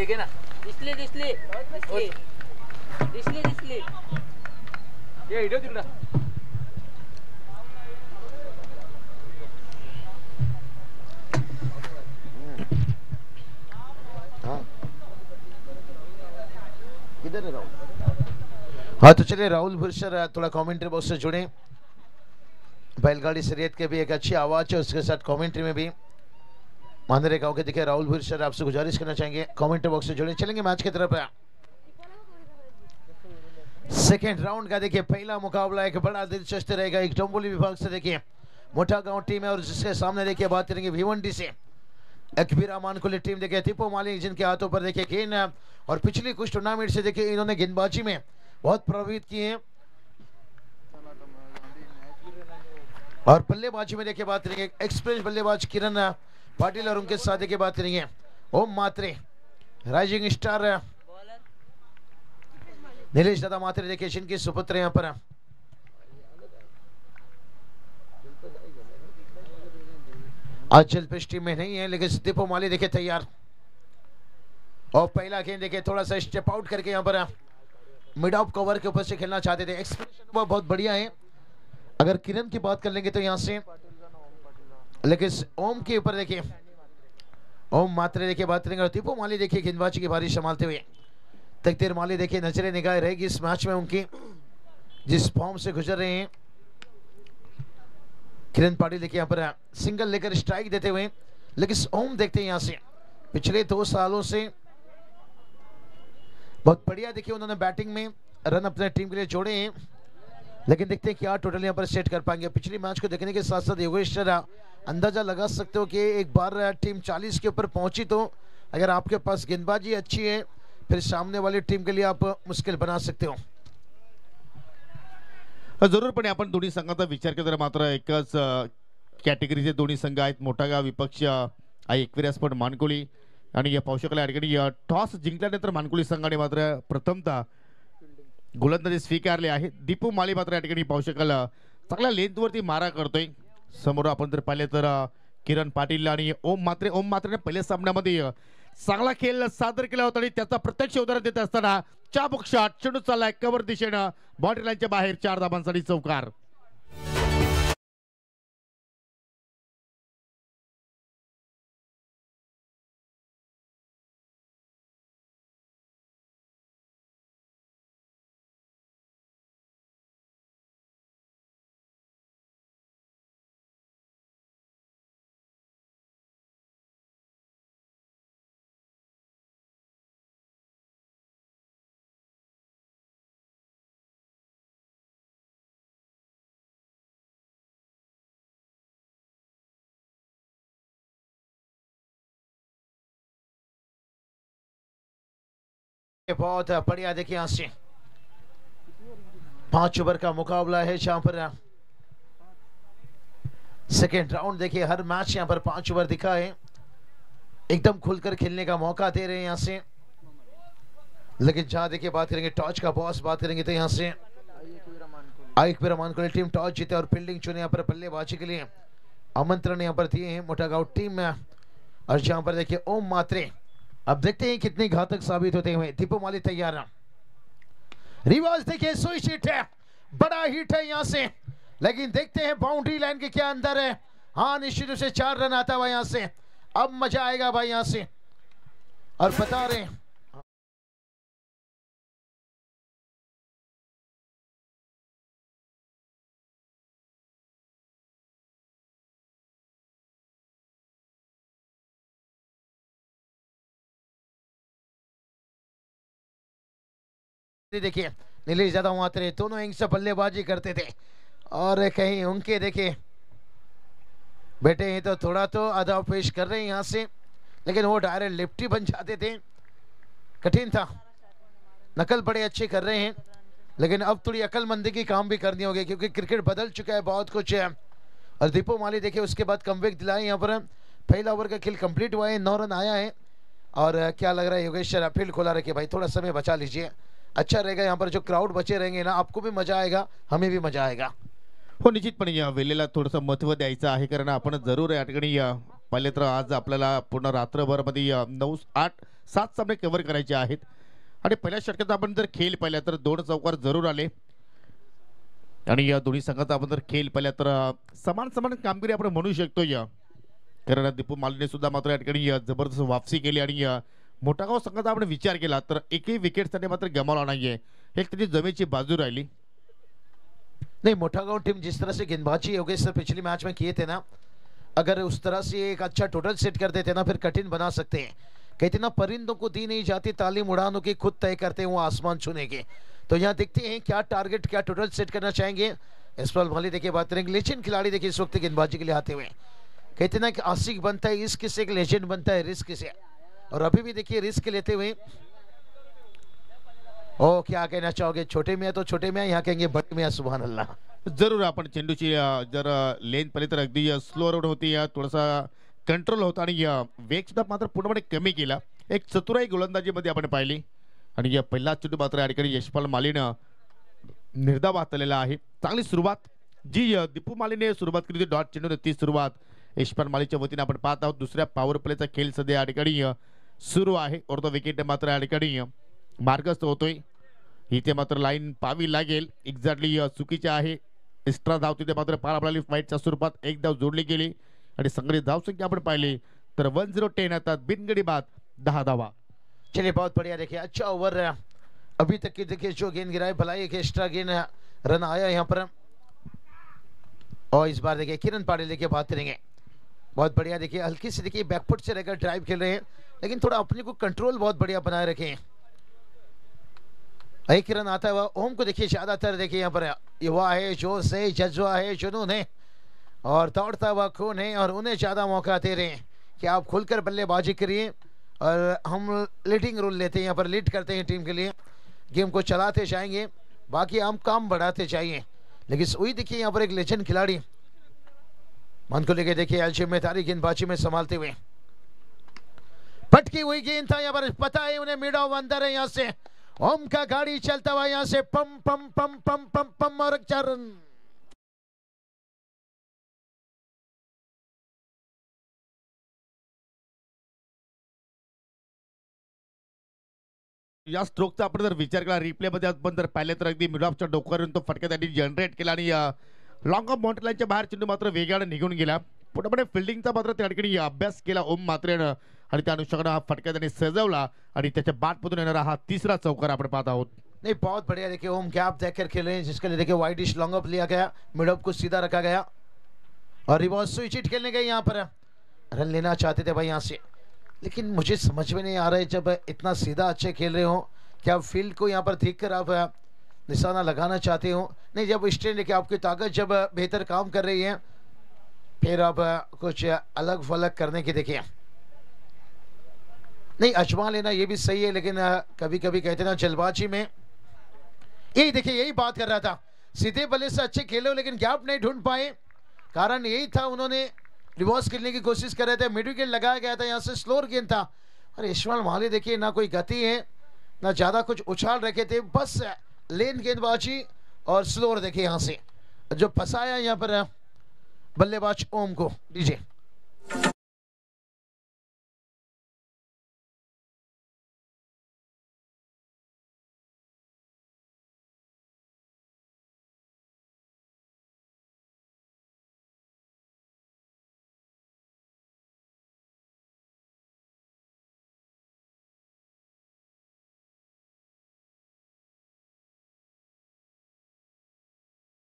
घे ना. दिसली दिसली दिसली दिसली दिसली. ये व्हिडिओ तिकडं. किधर है राहुल? हाँ तो चलिए राहुल भुरसर थोड़ा कमेंट्री बॉक्स से जुड़े. बैलगाड़ी शरीयत के भी एक अच्छी आवाज है, उसके साथ कमेंट्री में भी मानरे गांव के दिखे राहुल भुरसर आपसे गुजारिश करना चाहेंगे कमेंट्री बॉक्स से जुड़े. चलेंगे मैच की तरफ. सेकेंड राउंड का देखिए पहला मुकाबला एक बड़ा दिलचस्प रहेगा. एक डोंबोली विभाग से देखिए मोटा गांव टीम है और जिसके सामने देखिए बात करेंगे भिवंडी से अकबीरा मानकुली टीम. देखिए दीपो माली जिनके हाथों पर देखिए गेंद और पिछली कुछ टूर्नामेंट से देखिए इन्होंने गेंदबाजी में बहुत प्रभावित किए हैं और बल्लेबाजी में देखिए बात करेंगे एक्सपीरियंस बल्लेबाज किरण पाटिल और उनके साथ देखिए बात करेंगे ओम मात्रे राइजिंग स्टार नीलेश दादा मात्रे देखिए जिनके सुपुत्र यहाँ पर आज जलपेश टीम में नहीं है लेकिन दीपो माली देखिए तैयार. और पहला गेंद देखिए थोड़ा सा स्टेप आउट करके यहाँ पर मिड ऑफ कवर के ऊपर से खेलना चाहते थे. एक्सप्रेशन वो बहुत बढ़िया है. अगर किरण की बात कर लेंगे तो यहाँ से लेकिन ओम के ऊपर देखिए ओम मात्रे देखिए बात करेंगे और दीपो माली देखिए गेंदबाजी की बारी संभालते हुए. तकदीर माली देखिए नजरें निगाह रहेगी इस मैच में उनकी जिस फॉर्म से गुजर रहे हैं. किरण पाटिल देखिए यहाँ पर सिंगल लेकर स्ट्राइक देते हुए लेकिन ओम देखते हैं यहाँ से पिछले 2 सालों से बहुत बढ़िया देखिए उन्होंने बैटिंग में रन अपने टीम के लिए जोड़े हैं लेकिन देखते हैं क्या टोटल यहाँ पर सेट कर पाएंगे. पिछली मैच को देखने के साथ साथ योगेश अंदाजा लगा सकते हो कि एक बार टीम 40 के ऊपर पहुंची तो अगर आपके पास गेंदबाजी अच्छी है फिर सामने वाली टीम के लिए आप मुश्किल बना सकते हो. जरूरपणे आपण दोन्ही संघाचा विचार केला तर मात्र एकच कॅटेगरीचे दोन्ही संघ आहेत. मोठा गाव विपक्ष आहे एकविरा स्पोर्ट मानकोली आणि या पाहू शकला या ठिकाणी टॉस जिंकल्यानंतर मानकोली संघाने मात्र प्रथमतः गोलंदाजी स्वीकारली आहे. दीपू माली मात्र या ठिकाणी पाहू शकाल चांगल्या लेंथवरती मारा करतोय. समोर आपण जर पाहिले तर किरण पाटील आणि ओम मात्रेने पहिल्या सामन्यामध्ये चांगला खेळ सादर केला होता आणि त्याचा प्रत्यक्ष उदाहरण देत असताना चाबुक शॉट चेंडू चाललाय कव्हर दिशेनं बाउंड्री लाईनच्या बाहेर 4 धाबांसाठी चौकार. बहुत बढ़िया देखिए यहाँ से 5 ओवर का मुकाबला है जहां पर सेकेंड राउंड देखिए हर मैच यहाँ पर 5 ओवर दिखा है. एकदम खुलकर खेलने का मौका दे रहे हैं यहाँ से लेकिन जहां देखिए बात करेंगे टॉस का बॉस बात करेंगे तो यहाँ से आईकबीरा मानकोली टीम टॉस जीते और फील्डिंग चुने यहाँ पर बल्लेबाजी के लिए आमंत्रण यहाँ पर दिए हैं मोटा गांव टीम में. और जहां पर देखिए ओम मात्रे अब देखते हैं कितनी घातक साबित होते हुए. दीपो माली तैयार है. रिवाज देखिए स्विच हिट है बड़ा हिट है यहाँ से लेकिन देखते हैं बाउंड्री लाइन के क्या अंदर है. हाँ निश्चित रूप से 4 रन आता हुआ यहाँ से. अब मजा आएगा भाई यहाँ से और बता रहे हैं देखिए नीलेश यादव मात्रे दोनों इंग से बल्लेबाजी करते थे और कहीं उनके देखिए बेटे हैं तो थोड़ा तो अदा पेश कर रहे हैं यहाँ से लेकिन वो डायरेक्ट लेफ्टी बन जाते थे. कठिन था. नकल बड़े अच्छे कर रहे हैं लेकिन अब थोड़ी अकलमंदी की काम भी करनी होगी क्योंकि क्रिकेट बदल चुका है बहुत कुछ है. और दीपो माली देखिए उसके बाद कमबैक दिलाए यहाँ पर. पहला ओवर का खेल कंप्लीट हुआ है 9 रन आया है और क्या लग रहा है योगेश फील्ड खोला रखे भाई थोड़ा समय बचा लीजिए अच्छा रहेगा. यहाँ पर जो क्राउड बचे रहेंगे ना आपको भी मजा आएगा हमें भी मजा आएगा. हो निश्चितपणे या वेळेला थोडंसं महत्त्व द्यायचं आहे कारण आपण जरूर या ठिकाणी पाहिले तर आज आपल्याला पूर्ण रात्रभरमध्ये 9-8-7 सामने कव्हर करायचे आहेत आणि पहिल्या षटकात आपण जर खेळ पाहिला तर 2 चौकार जरूर आले आणि या दोन्ही संघाचा आपण जर खेळ पाहिला तर समान समान कामगिरी आपण म्हणू शकतो या कारण दीपू मालीने सुद्धा मात्र या ठिकाणी जबरदस्त वापसी केली आणि मोठागाव संघाचा आपण विचार केला तर एकही विकेटसाठी मात्र गमावला नाहीये एक त्याची जमेची बाजू राहिली नहीं। मोठागांव टीम जिस तरह से गेंदबाजी योगेश सर पिछले मैच में किए थे ना, अगर उस तरह से एक अच्छा टोटल सेट कर देते ना फिर कठिन बना सकते हैं। कहते ना परिंदों को दी नहीं जाती तालीम उड़ानों की, खुद तय करते हैं वो आसमान छूने के। तो यहाँ देखते हैं क्या टारगेट क्या टोटल सेट करना चाहेंगे। यशपाल माली देखिए बात करेंगे, लेजेंड खिलाड़ी देखिए इस वक्त गेंदबाजी के लिए आते हुए। कहते ना कि आशिक बनता है इश्क से, एक लेजेंड बनता है रिस्क से, और अभी भी देखिए रिस्क लेते हुए। ओ क्या कहना चाहोगे, छोटे मियाँ तो छोटे मियाँ, यहाँ कहेंगे बड़े मियाँ, सुभान अल्लाह। जरूर आपण चेंडूची जर लेन पाहिली तर अगदी स्लो रोड होती थोडासा कंट्रोल होता आणि वेग सुद्धा मात्र पूर्णपणे कमी केला। एक चतुराई गोलंदाजीमध्ये आपण पाहिली आणि या पहिला चेंडू मात्र या ठिकाणी यशपाल मालीनं निर्धाव हाताळलेला आहे। चांगली सुरुवात जी दीपू मालीने सुरुवात केली होती डॉट चेंडूने, ती सुरुवात यशपाल मालीच्या वतीने आपण पाहत आहोत। दुसऱ्या पॉवर प्लेचा खेळ सध्या या ठिकाणी सुरू आहे और तो विकेट मात्र या ठिकाणी मार्गस्थ होतोय। इथे मात्र लाईन पावी लागेल, एक्झॅक्टली चुकीचे आहे। एक्स्ट्रा धाव तिथे मात्र पार आपल्याला फाईटच्या स्वरूपात एक धाव जोडली गेली आणि संघटित धाव संख्या आपण पाहिली तर 10-10 आता बिनगडी बाद 10 धावा। चलिए बहुत बढ़िया, देखिए अच्छा ओवर अभी तक की देखिए जो गेंद गिराए भलाई एक एक्स्ट्रा गेंद रन आया यहाँ पर। और इस बार देखिए किरण पाटिल देखिए बात करेंगे, बहुत बढ़िया देखिए हल्की से देखिए बैकफुट से रहकर ड्राइव खेल रहे हैं लेकिन थोड़ा अपने को कंट्रोल बहुत बढ़िया बनाए रखे हैं। एक रन आता हुआ ओम को देखिए ज्यादातर देखिए यहाँ पर युवा है, जोश है, जज्बा है, जुनून है और दौड़ता हुआ खून है और उन्हें ज्यादा मौका दे रहे हैं कि आप खुलकर बल्लेबाजी करिए और हम लीडिंग रोल लेते हैं, यहाँ पर लीड करते हैं टीम के लिए, गेम को चलाते जाएंगे, बाकी हम काम बढ़ाते जाइए। लेकिन वही देखिए यहाँ पर एक लेजेंड खिलाड़ी मन को लेके देखिए एल जिम्मेदारी गेंदबाजी में संभालते हुए। पटकी हुई गेंद था यहाँ पर, पता है उन्हें मिड ऑफ अंदर है, यहाँ से ओम का गाड़ी चलता हुआ यहाँ से पम पम पम पम पम पम और 4 रन। या स्ट्रोकचा आपण जर विचार केला रिप्ले मध्ये आपण जर पाहिले तर अगदी मिड ऑफच्या डोक्यावरून तो फटका त्यांनी जनरेट केला आणि लॉंग ऑफ बाउंड्री लाईनच्या बाहेर चेंडू मात्र वेगाने निघून गेला। पुढे फिल्डिंगचा मात्र त्या ठिकाणी अभ्यास केला ओम मात्रेनं आणि त्या अनुषंगाने हा फटका त्यांनी सजवला आणि त्याच्या बाटमधून येणारा हा तिसरा चौकार आपण पाहत आहोत। नहीं बहुत बढ़िया देखिए ओम गैप देखकर खेल रहे हैं जिसके लिए देखिए वाइड डिश लॉन्ग अप लिया गया, मिड ऑफ को सीधा रखा गया और रिवर्स स्विच हिट खेलने गए यहाँ पर। रन लेना चाहते थे भाई यहाँ से, लेकिन मुझे समझ में नहीं आ रहा है जब इतना सीधा अच्छे खेल रहे हो क्या आप फील्ड को यहाँ पर देख कर आप निशाना लगाना चाहते हो। नहीं, जब स्टैंड लेके आपकी ताकत जब बेहतर काम कर रही है फिर आप कुछ अलग फलग करने की देखिए। नहीं अजमा लेना ये भी सही है लेकिन कभी कभी कहते ना जल्दबाजी में, यही देखिए यही बात कर रहा था, सीधे बल्ले से अच्छे खेले लेकिन गैप नहीं ढूंढ पाए, कारण यही था उन्होंने रिवर्स खेलने की कोशिश कर रहे थे, मिड विकेट लगाया गया था, यहाँ से स्लोअर गेंद था और यशपाल माली देखिए ना कोई गति है ना ज्यादा कुछ उछाल रखे थे, बस लेन गेंदबाजी और स्लोअर देखिए यहाँ से जो फंसाया यहाँ पर बल्लेबाज ओम को। डीजे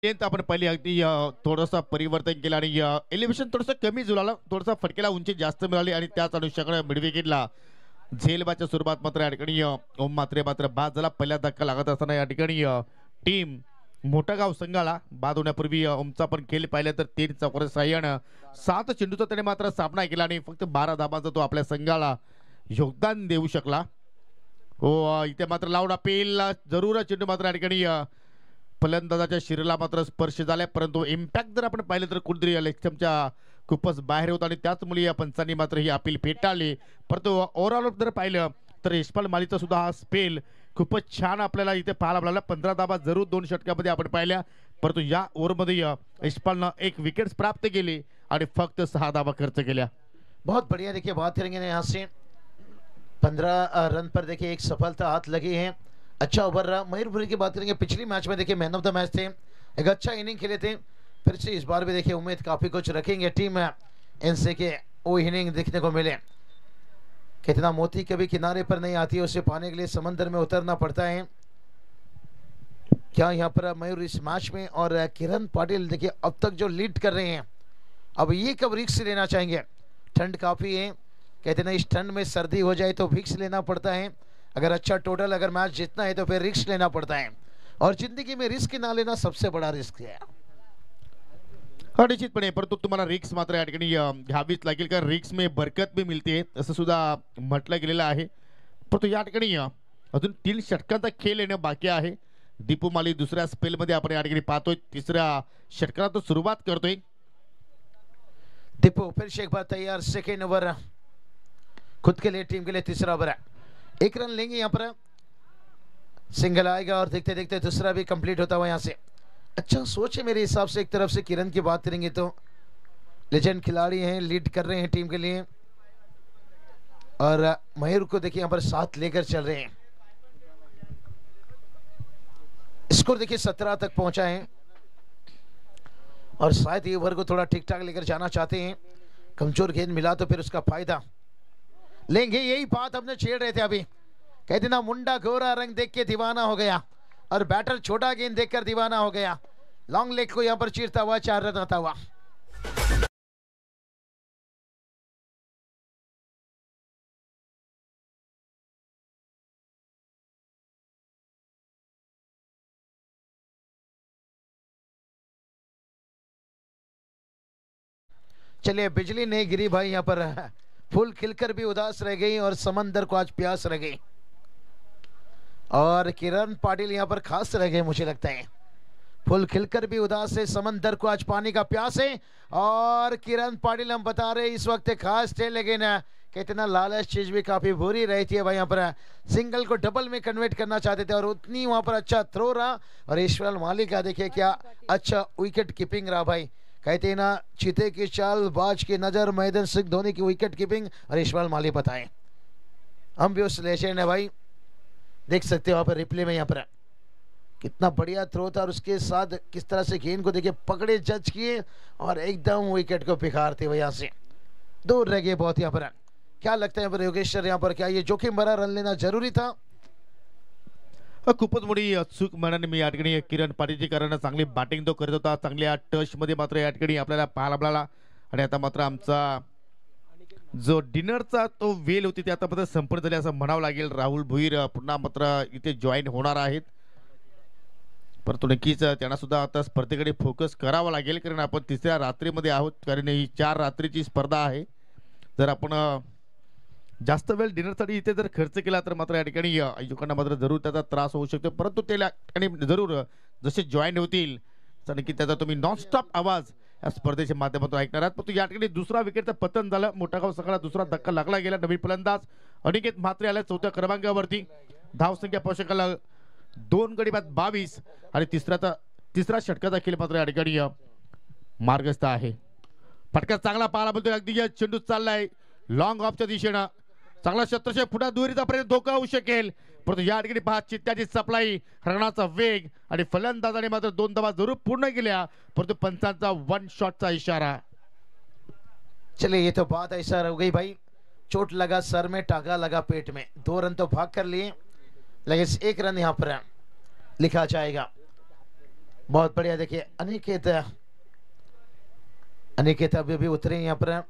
आपण पहिली अगदी थोडंसं परिवर्तन केलं आणि एलिव्हेशन थोडंसं कमी जुळालं, थोडंसं फटकेला उंची जास्त मिळाली आणि त्याच अनुषंगाने मिड विकेटला झेलबाच्या स्वरूपात मात्र या ठिकाणी ओम मात्र बाद झाला। पहिला धक्का लागत असताना या ठिकाणी टीम मोठागाव संघाला बाद होण्यापूर्वी ओमचा पण खेळ पाहिला तर 3 चौकार सहाय्यानं 7 चेंडूचा त्याने मात्र सामना केला आणि फक्त 12 धाबांचा तो आपल्या संघाला योगदान देऊ शकला। हो इथे मात्र लाऊड अपील, जरूर चेंडू मात्र या ठिकाणी फलंदाजाच्या शरीराला मात्र स्पर्श झाला, परंतु इम्पॅक्ट जर आपण पाहिलं तर कुठेतरी लेक्चमच्या खूपच बाहेर होता आणि त्याचमुळे या पंचांनी मात्र ही अपील फेटाळली। परंतु ओव्हरऑल जर पाहिलं तर यशपाल मालीचा सुद्धा हा स्पेल खूपच छान आपल्याला इथे पाहायला मिळाला। 15 धाबा जरूर 2 षटकामध्ये आपण पाहिल्या, परंतु या ओव्हरमध्ये यशपालनं 1 विकेट प्राप्त केली आणि फक्त 6 धाबा खर्च केल्या। बहुत बढ़िया देखिए बात करेंगे ना यहाँ से 15 रन पर देखिए एक सफलता हाथ लगी है। अच्छा ओवर रहा। मयूरपुरी की बात करेंगे, पिछली मैच में देखिए मैन ऑफ द मैच थे, एक अच्छा इनिंग खेले थे। फिर से इस बार भी देखिए उम्मीद काफी कुछ रखेंगे टीम में इनसे के वो इनिंग देखने को मिले। कितना मोती कभी किनारे पर नहीं आती है, उसे पाने के लिए समंदर में उतरना पड़ता है। क्या यहाँ पर मयूर इस मैच में और किरण पाटिल देखिए अब तक जो लीड कर रहे हैं, अब ये कब रिस्क लेना चाहेंगे? ठंड काफी है, कहते ना इस ठंड में सर्दी हो जाए तो रिस्क लेना पड़ता है। अगर अच्छा टोटल अगर मैच जीतना है तो फिर रिस्क लेना पड़ता है, और जिंदगी में रिस्क ना लेना सबसे बड़ा रिस्क है। निश्चितपणे, परंतु तुम्हाला रिक्स मात्र या ठिकाणी घ्यावीच लागेल, कारण रिक्स में बरकत भी मिळते असं सुद्धा म्हटलं गेलेलं आहे। परंतु या ठिकाणी अजून 3 षटकांचा खेळ येणं बाकी आहे। दीपू माली दुसऱ्या स्पेलमध्ये आपण या ठिकाणी पाहतोय, तिसऱ्या षटकाला तो सुरुवात करतोय। दीपू फिर से एक बार तैयार, सेकेंड ओवर खुद के लिए टीम के लिए तीसरा ओवर है, 1 रन लेंगे यहाँ पर, सिंगल आएगा और देखते देखते दूसरा भी कंप्लीट होता हुआ यहाँ से। अच्छा सोच है मेरे हिसाब से। एक तरफ से किरण की बात करेंगे तो लेजेंड खिलाड़ी हैं, लीड कर रहे हैं टीम के लिए, और मयूर को देखिए यहाँ पर साथ लेकर चल रहे हैं। स्कोर देखिए 17 तक पहुंचा है, और शायद ये ओवर को थोड़ा ठीक ठाक लेकर जाना चाहते हैं। कमजोर गेंद मिला तो फिर उसका फायदा लेंगे, यही बात हमने छेड़ रहे थे अभी। कहते ना मुंडा गोरा रंग देख के दीवाना हो गया, और बैटर छोटा गेंद देखकर दीवाना हो गया। लॉन्ग लेग को यहां पर चीरता हुआ 4 रन आता हुआ। चलिए बिजली नहीं गिरी भाई यहाँ पर, फूल खिलकर भी उदास रह गई और समंदर को आज प्यास रह गई, और किरण पाटिल यहाँ पर खास रह गए। मुझे लगता है फूल खिलकर भी उदास है, समंदर को आज पानी का प्यास है, और किरण पाटिल हम बता रहे इस वक्त खास थे, लेकिन कितना लालच चीज भी काफी बुरी रही थी भाई। यहाँ पर सिंगल को डबल में कन्वर्ट करना चाहते थे, और उतनी वहां पर अच्छा थ्रो रहा, और ईश्वर माली का देखिए क्या अच्छा विकेट कीपिंग रहा भाई। कहते ना चीते की चाल बाज की नजर, महेंद्र सिंह धोनी की विकेट कीपिंग, और ईश्वर माली बताएं। हम भी उस लेजेंड है भाई, देख सकते हो वहां पर रिप्ले में, यहाँ पर कितना बढ़िया थ्रो था, और उसके साथ किस तरह से गेंद को देखिए पकड़े जज किए, और एकदम विकेट को पिखारते हुए यहाँ से दूर रह गए बहुत। यहाँ पर क्या लगता है यहाँ पर योगेश सर, यहाँ पर क्या ये जोखिम भरा रन लेना जरूरी था? खूपच मोठी चूक म्हणाने मी या ठिकाणी किरण पाटीलची, कारण चांगली बॅटिंग तो करत होता, चांगल्या टच मध्ये मात्र या ठिकाणी आपल्याला पाहायला मिळाला। आणि आता मात्र आमचा जो डिनरचा तो वेल होती ते आता मात्र संपन्न झाले असं म्हणावं लागेल। राहुल भुईर पुन्हा मात्र इथे जॉईन होणार आहेत, परंतु नक्कीच त्यांना सुद्धा आता स्पर्धेकडे फोकस करावा लागेल, कारण आपण तिसऱ्या रात्रीमध्ये आहोत, कारण ही 4 रात्रीची स्पर्धा आहे। जर आपण जास्त वेळ डिनरसाठी इथे जर खर्च केला तर मात्र या ठिकाणी आयोजकांना मात्र जरूर त्याचा त्रास होऊ शकतो, परंतु ते आणि जरूर जसे जॉईन होतील तर नक्की त्याचा तुम्ही नॉनस्टॉप आवाज या स्पर्धेच्या माध्यमातून ऐकणार आहात। परंतु या ठिकाणी दुसरा विकेटचं पतन झालं, मोठागाव सकाळला दुसरा धक्का लागला गेला। नवीन फलंदाज अनिकेत म्हात्रे आला 4थ्या क्रमांकावरती, धाव संख्या पोषकाला 2 गडी बाद 22, आणि तिसरा षटकाचा खेळ मात्र या ठिकाणी मार्गस्थ आहे। फटका चांगला पाहायला मिळतोय, अगदी चेंडू चाललाय लॉंग ऑफच्या दिशेनं, चांगला 1700 फुटा दुरीचा पर्यंत धोका होऊ शकेल, परंतु या ठिकाणी पहा चित्त्याची सप्लाई, रणाचा वेग, आणि फलंदाजाने मात्र 2 धावा जरूर पूर्ण केल्या, परंतु पंचांचा 1 शॉटचा इशारा। चलिए ये तो बात ऐसा हो गई भाई, चोट लगा सर में, टांगा लगा पेट में, 2 रन तो भाग कर लिए, लेकिन 1 रन यहाँ पर लिखा जाएगा। बहुत बढ़िया देखिए अनिकेत अभी भी उतरे यहाँ पर,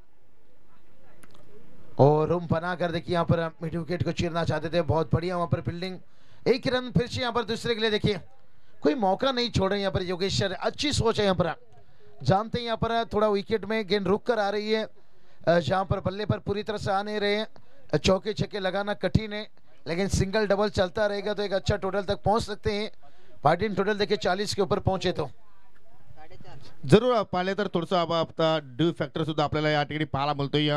और रूम बनाकर देखिए यहाँ पर मिड विकेट को चीरना चाहते थे। बहुत बढ़िया वहां पर फील्डिंग, 1 रन फिर से यहाँ पर दूसरे के लिए देखिए कोई मौका नहीं छोड़ रहे यहाँ पर योगेश सर, अच्छी सोच है यहाँ पर। जानते हैं यहाँ पर थोड़ा विकेट में गेंद रुक कर आ रही है, जहां पर बल्ले पर पूरी तरह से आ नहीं रहे, चौके छक्के लगाना कठिन है, लेकिन सिंगल डबल चलता रहेगा तो एक अच्छा टोटल तक पहुंच सकते हैं। पार्टिन टोटल देखिए 40 के ऊपर पहुंचे तो जरूर पाहिले तर थोडंसं आता ड्यू फॅक्टर सुद्धा आपल्याला या ठिकाणी पाहायला मिळतोय,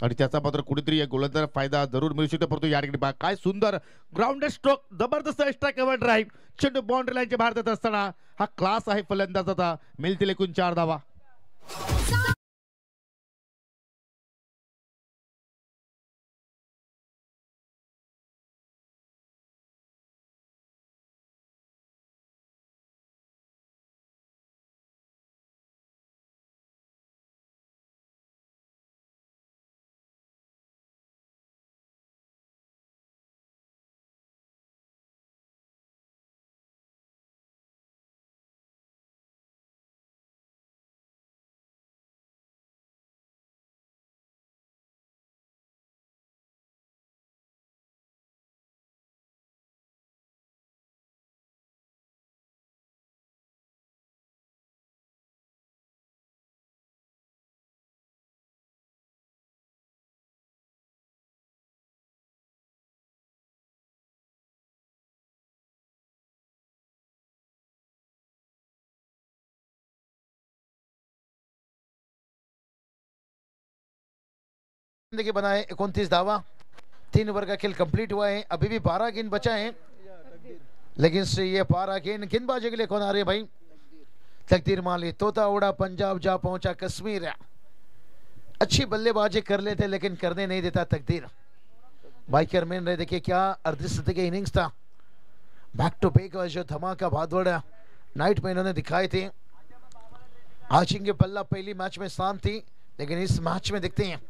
आणि त्याचा मात्र कुठेतरी या गोलंदाजाला फायदा जरूर मिळू शकतो। परंतु या ठिकाणी पहा काय सुंदर ग्राउंडेड स्ट्रोक, जबरदस्त एक्स्ट्रा कव्हर ड्राईव्ह, चेंडू बाउंड्री लाईनच्या बाहेर जात असताना हा क्लास आहे फलंदाजाचा, मिळतील एकूण 4 धावा। देखिए बनाए 29 दावा, 3 ओवर का खेल कंप्लीट हुआ है, अभी भी 12 गेंद बचा है, लेकिन से ये 12 गेंद गेंदबाजी के लिए कौन आ रही है भाई? तकदीर माली। तोता उड़ा पंजाब जा पहुंचा कश्मीर, अच्छी बल्लेबाजी कर लेते लेकिन करने नहीं देता तकदीर। बाइकर मैन रहे, देखिए क्या अर्धशतकीय के इनिंग्स था, बैक टू बैक जो धमाका भागदौड़ नाइट में इन्होंने दिखाए थे। आचिंग पल्ला पहली मैच में शांत थी, लेकिन इस मैच में देखते हैं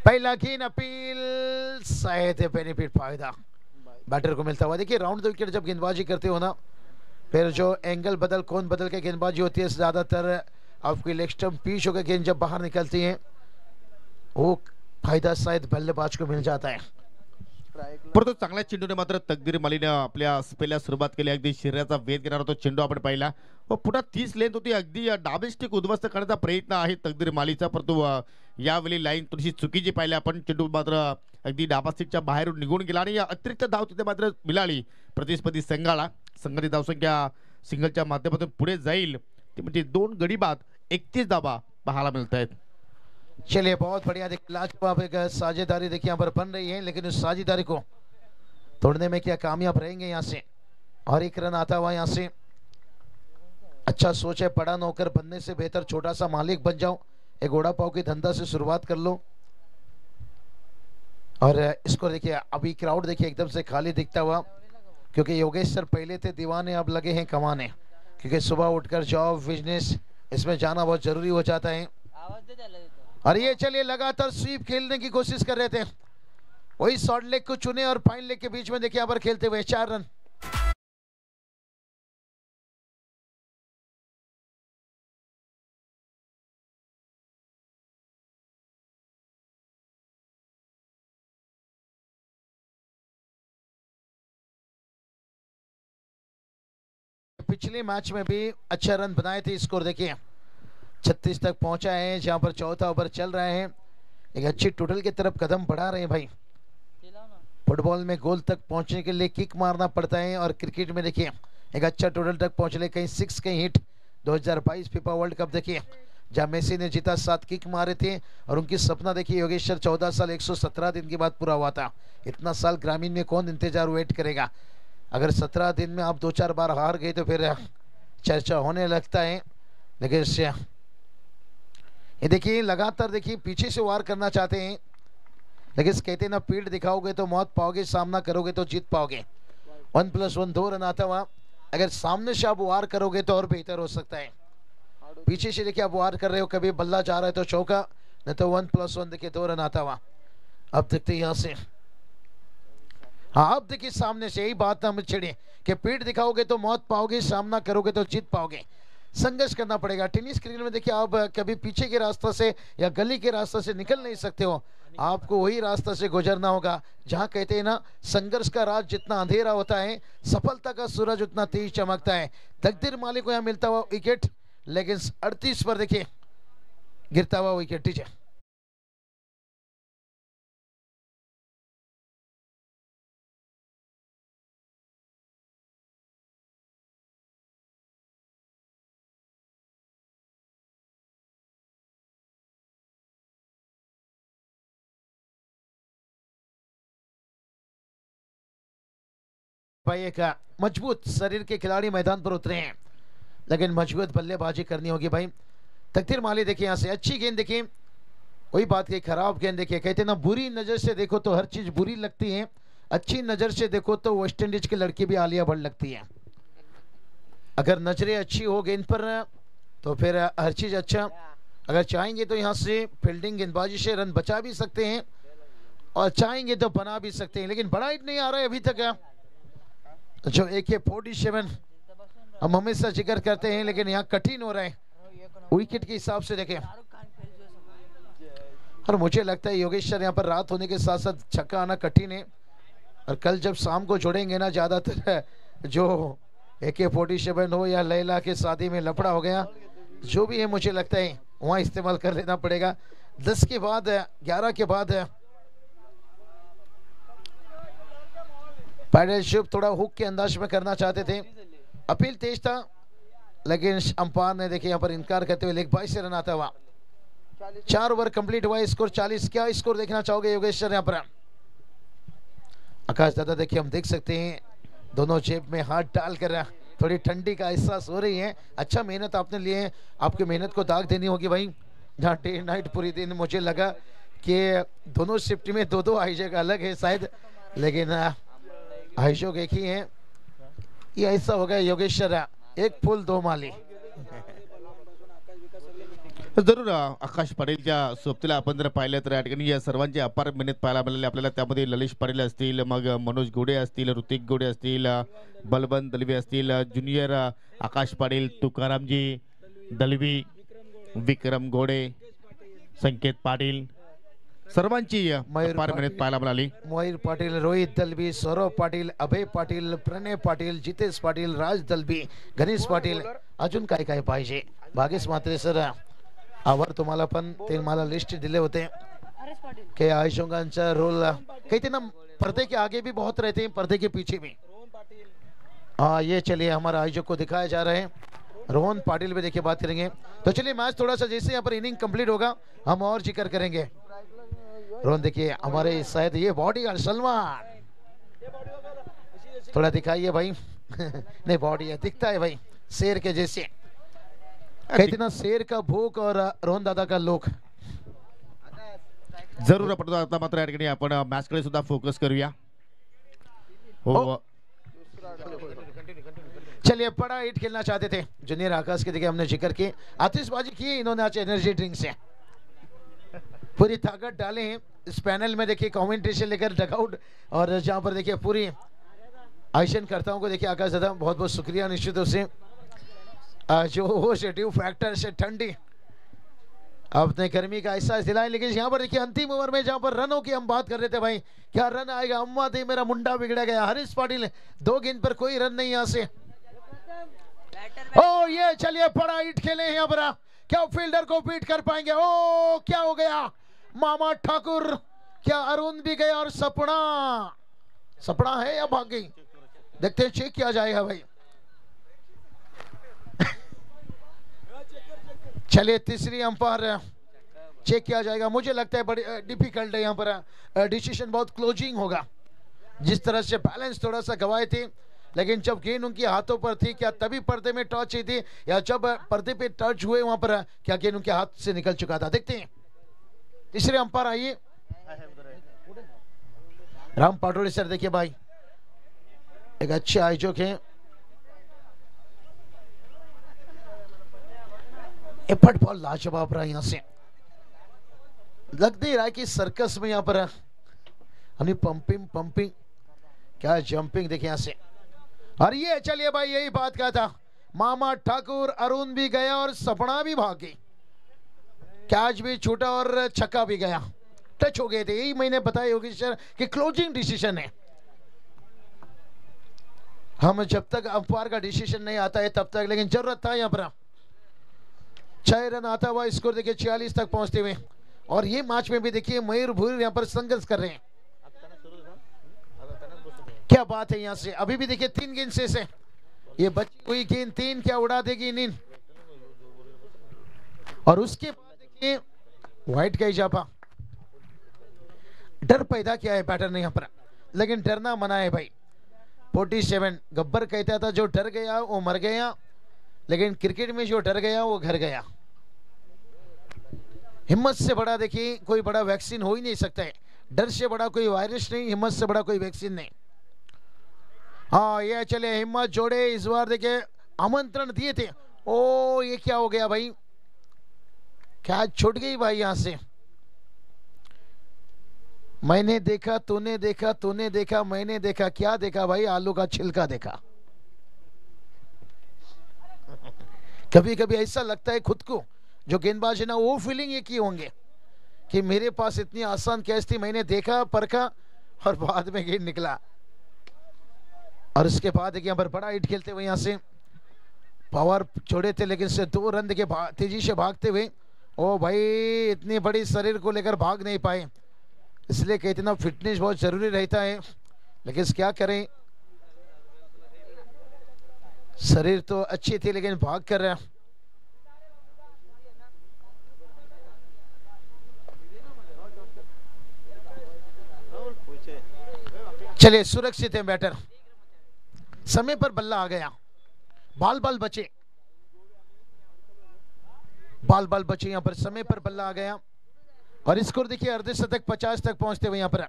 पहला गेंद अपील, शायद बेनिफिट फायदा बैटर को मिलता हुआ। देखिए राउंड द विकेट जब गेंदबाजी करते हो ना, फिर जो एंगल कौन बदल के गेंदबाजी होती है, ज्यादातर आपकी लेग स्टंप पीच होकर गेंद जब बाहर निकलती है, वो फायदा शायद बल्लेबाज को मिल जाता है। परंतु चांगल्या चेंडूने मात्र तकदीर मालीने आपल्या पहिल्या सुरुवात केली, अगदी शरीराचा वेध घेणारा तो चेंडू आपण पाहिला व पुन्हा 30 लेंथ होती, अगदी डाबे स्टिक उद्ध्वस्त करण्याचा प्रयत्न आहे तकदीर मालीचा, परंतु यावेळी लाईन थोडीशी चुकीची पाहिली आपण, चेंडू मात्र अगदी डाबा स्टिकच्या बाहेरून निघून गेला आणि अतिरिक्त धाव तिथे मात्र मिळाली प्रतिस्पर्धी संघाला। संघाची धावसंख्या सिंगलच्या माध्यमातून पुढे जाईल, ते म्हणजे 2 गडी बाद 31 धावा पाहायला मिळत आहेत। चलिए बहुत बढ़िया, लाजवाब एक साझेदारी देखिए यहाँ पर बन रही है, लेकिन उस साझेदारी को तोड़ने में क्या कामयाब रहेंगे यहाँ से? और एक रन आता हुआ यहाँ से, अच्छा सोच है, बड़ा नौकर बनने से बेहतर छोटा सा मालिक बन जाओ, एक वड़ा पाव के धंधा से शुरुआत कर लो। और इसको देखिए अभी क्राउड देखिए एकदम से खाली दिखता हुआ, क्योंकि योगेश सर पहले थे दीवाने, अब लगे हैं कमाने, क्योंकि सुबह उठकर जॉब बिजनेस इसमें जाना बहुत जरूरी हो जाता है। और ये चलिए लगातार स्वीप खेलने की कोशिश कर रहे थे, वही शॉर्ट लेग को चुने और फाइन लेग के बीच में देखिए यहाँ पर खेलते हुए 4 रन। पिछले मैच में भी अच्छा रन बनाए थे, स्कोर देखिए 36 तक पहुंचा है, जहां पर चौथा ओवर चल रहा है, एक अच्छी टोटल की तरफ कदम बढ़ा रहे हैं भाई। फुटबॉल में गोल तक पहुंचने के लिए किक मारना पड़ता है, और क्रिकेट में देखिए एक अच्छा टोटल तक पहुंचने, कहीं 6 कहीं हिट। 2022 फीफा वर्ल्ड कप देखिए जहां मेसी ने जीता, 7 किक मारे थे, और उनकी सपना देखिए योगेश्वर 14 साल 117 दिन के बाद पूरा हुआ था। इतना साल ग्रामीण में कौन इंतजार वेट करेगा? अगर 17 दिन में आप 2-4 बार हार गए तो फिर चर्चा होने लगता है। लेकिन ये देखिए लगातार देखिए पीछे से वार करना चाहते हैं, लेकिन कहते हैं ना, पीठ दिखाओगे तो मौत पाओगे, सामना करोगे तो जीत पाओगे। 1+1 2 रन आता हुआ, अगर सामने से आप वार करोगे तो और बेहतर हो सकता है। पीछे से देखिए आप वार कर रहे हो, कभी बल्ला जा रहा है तो चौका, नहीं तो 1+1 देखिए 2 रन आता हुआ। अब देखते हैं यहाँ से, हाँ अब देखिए सामने से, यही बात हम छिड़े कि पीठ दिखाओगे तो मौत पाओगे, सामना करोगे तो जीत पाओगे। संघर्ष करना पड़ेगा। टेनिस क्रिकेट में देखिए आप कभी पीछे के रास्ता से या गली के रास्ते से निकल नहीं सकते हो, आपको वही रास्ता से गुजरना होगा। जहां कहते हैं ना, संघर्ष का राज जितना अंधेरा होता है, सफलता का सूरज उतना तेज चमकता है। तकदीर मालिक को यहाँ मिलता हुआ विकेट, लेकिन 38 पर देखिए गिरता हुआ विकेट। टीचर भाई एक मजबूत शरीर के खिलाड़ी मैदान पर उतरे हैं, लेकिन मजबूत बल्लेबाजी करनी होगी भाई। तकदीर माली देखिए यहाँ से अच्छी गेंद देखिए, वही बात की खराब गेंद देखिए। कहते ना, बुरी नजर से देखो तो हर चीज बुरी लगती है, अच्छी नजर से देखो तो वेस्ट इंडीज की लड़की भी आलिया भट्ट लगती है। अगर नजरें अच्छी हो गेंद पर तो फिर हर चीज अच्छा। अगर चाहेंगे तो यहाँ से फील्डिंग गेंदबाजी से रन बचा भी सकते हैं, और चाहेंगे तो बना भी सकते हैं, लेकिन बड़ा हिट नहीं आ रहा है अभी तक। जो AK-47 हम हमेशा जिक्र करते हैं, लेकिन यहाँ कठिन हो रहा है विकेट के हिसाब से देखें। और मुझे लगता है योगेश सर यहाँ पर रात होने के साथ साथ छक्का आना कठिन है, और कल जब शाम को जोड़ेंगे ना, ज्यादातर जो AK-47 हो या लैला के शादी में लफड़ा हो गया, जो भी है मुझे लगता है वहाँ इस्तेमाल कर लेना पड़ेगा। 10 के बाद 11 के बाद पैडल शिप थोड़ा हुक के अंदाज में करना चाहते थे, अपील तेज था, लेकिन अंपायर ने देखिए यहाँ पर इनकार करते हुए लेग बाई से रन आता हुआ। 4 ओवर कंप्लीट हुआ, स्कोर 40। क्या स्कोर देखना चाहोगे योगेश सर? यहाँ पर आकाश दादा देखिए, हम देख सकते हैं दोनों जेब में हाथ डाल कर थोड़ी ठंडी का एहसास हो रही है। अच्छा मेहनत आपने लिए है, आपकी मेहनत को दाग देनी होगी भाई। जहाँ डे नाइट पूरी दिन मुझे लगा कि दोनों शिफ्ट में दो दो हाईजैक अलग है शायद, लेकिन हाईजैक एक ही है। ये ऐसा हो गया योगेश सर, एक फूल दो माली। जरूर आकाश पाटीलच्या सोबतीला आपण जर पाहिलं तर या ठिकाणी या सर्वांची अपार मेहनत पाहायला मिळाली आपल्याला। त्यामध्ये ललिश पाटील असतील, मग मनोज घोडे असतील, ऋतिक घोडे असतील, बलवंत दलवी असतील, ज्युनियर आकाश पाटील, तुकारामजी दलवी, विक्रम घोडे, संकेत पाटील, सर्वांची अपार मेहनत पाहायला मिळाली। मयूर पाटील, रोहित दलवी, सौरभ पाटील, अभय पाटील, प्रणय पाटील, जितेश पाटील, राज दलवी, गणेश पाटील, अजून काय काय पाहिजे? भागेश म्हात्रे सर, आवर तुम्हाला पण ते मला लिस्ट दिले होते कि आयोजकांचा रोल कहीं थे ना, पर्दे के आगे भी बहुत रहते हैं, पर्दे के पीछे भी। हाँ ये चलिए हमारा आयोजक को दिखाया जा रहा है, रोहन पाटिल भी देखिए बात करेंगे। तो चलिए मैच थोड़ा सा जैसे यहाँ पर इनिंग कंप्लीट होगा हम और जिक्र करेंगे। रोहन देखिए हमारे शायद ये बॉडी गार्ड सलमान, थोड़ा दिखाइए भाई। नहीं बॉडी है, दिखता है भाई शेर के जैसे, कहते ना शेर का भूख और रोहन दादा का लोक। जरूर आपण आता मात्र या ठिकाणी आपण मॅच कडे सुद्धा फोकस करूया। हो चलिए बड़ा हिट खेलना चाहते थे जूनियर आकाश के, देखिए हमने जिक्र की, आतिशबाजी की इन्होंने आज एनर्जी ड्रिंक से पूरी ताकत डाले हैं इस पैनल में। देखिए कमेंटेशन लेकर डगआउट, और जहां पर देखिए पूरी आयोजन करताओं को देखिए आकाश दादा बहुत बहुत शुक्रिया निश्चित रूप से, जो हो शेड्यू फैक्टर से ठंडी अपने गर्मी का एहसास दिलाए। लेकिन यहाँ पर देखिए अंतिम ओवर में जहाँ पर रनों की हम बात कर रहे थे भाई, क्या रन आएगा? अम्मा दे मेरा मुंडा बिगड़ा गया। हरीश पाटिल 2 गेंद पर कोई रन नहीं यहाँ से। ओ ये चलिए बड़ा हिट खेले हैं यहाँ पर, क्या फील्डर को बीट कर पाएंगे? ओ क्या हो गया? मामा ठाकुर, क्या अरुण भी गया और सपना, सपना है या भाग गई? देखते हैं, चेक किया जाएगा भाई। चलिए तीसरी अंपायर चेक किया जाएगा। मुझे लगता है बड़ी डिफिकल्ट है यहाँ पर, डिसीजन बहुत क्लोजिंग होगा। जिस तरह से बैलेंस थोड़ा सा गवाए थे, लेकिन जब गेंद उनके हाथों पर थी, क्या तभी पर्दे में टच हुई थी या जब पर्दे पे टच हुए वहां पर क्या गेंद उनके हाथ से निकल चुका था? देखते हैं तीसरे अंपायर आइए। राम पाटोड़ी सर देखिए भाई एक अच्छे आयोजक हैं, फुटबॉल लाजवाब रहा। यहाँ से लग नहीं रहा है कि सर्कस में यहाँ पर हनी पंपिंग पंपिंग, क्या जंपिंग देखिए यहाँ से। और ये चलिए भाई यही बात कहा था, मामा ठाकुर, अरुण भी गया और सपना भी भाग गई, कैच भी छूटा और छक्का भी गया, टच हो गए थे। यही मैंने बताया होगी सर कि क्लोजिंग डिसीजन है। हम जब तक अंपायर का डिसीजन नहीं आता है तब तक, लेकिन जरूरत था यहाँ पर 6 रन आता हुआ स्कोर देखिए 46 तक पहुंचते हुए। और ये मैच में भी देखिए मयूर भूर यहाँ पर संघर्ष कर रहे हैं। क्या बात है यहाँ से, अभी भी देखिए 3 गेंद से ये बची हुई गेंद 3 क्या उड़ा देगी नींद। और उसके बाद देखिए व्हाइट का इजाफा, डर पैदा किया है बैटर ने यहाँ पर, लेकिन डरना मना है भाई। 47 गब्बर कहता था जो डर गया वो मर गया, लेकिन क्रिकेट में जो डर गया वो घर गया। हिम्मत से बड़ा देखिए कोई बड़ा वैक्सीन हो ही नहीं सकता है, डर से बड़ा कोई वायरस नहीं, हिम्मत से बड़ा कोई वैक्सीन नहीं। हाँ ये चले हिम्मत जोड़े, इस बार देखिए आमंत्रण दिए थे। ओ ये क्या हो गया भाई, क्या छूट गई भाई यहां से। मैंने देखा, तूने देखा, तूने देखा, मैंने देखा, क्या देखा भाई? आलू का छिलका देखा। कभी कभी ऐसा लगता है खुद को, जो गेंदबाज है ना वो फीलिंग ये की होंगे कि मेरे पास इतनी आसान कैच थी, मैंने देखा परखा और बाद में गेंद निकला। और उसके बाद यहाँ पर बड़ा हिट खेलते हुए यहाँ से पावर छोड़े थे, लेकिन से 2 रन के तेजी से भागते हुए, ओ भाई इतनी बड़ी शरीर को लेकर भाग नहीं पाए, इसलिए कि इतना फिटनेस बहुत जरूरी रहता है। लेकिन क्या करें, शरीर तो अच्छी थी लेकिन भाग कर रहा। चलिए सुरक्षित है बैटर, समय पर बल्ला आ गया, बाल बाल बचे, बाल बाल बचे यहाँ पर, समय पर बल्ला आ गया और स्कोर देखिए अर्धशतक 50 तक पहुंचते हुए यहाँ पर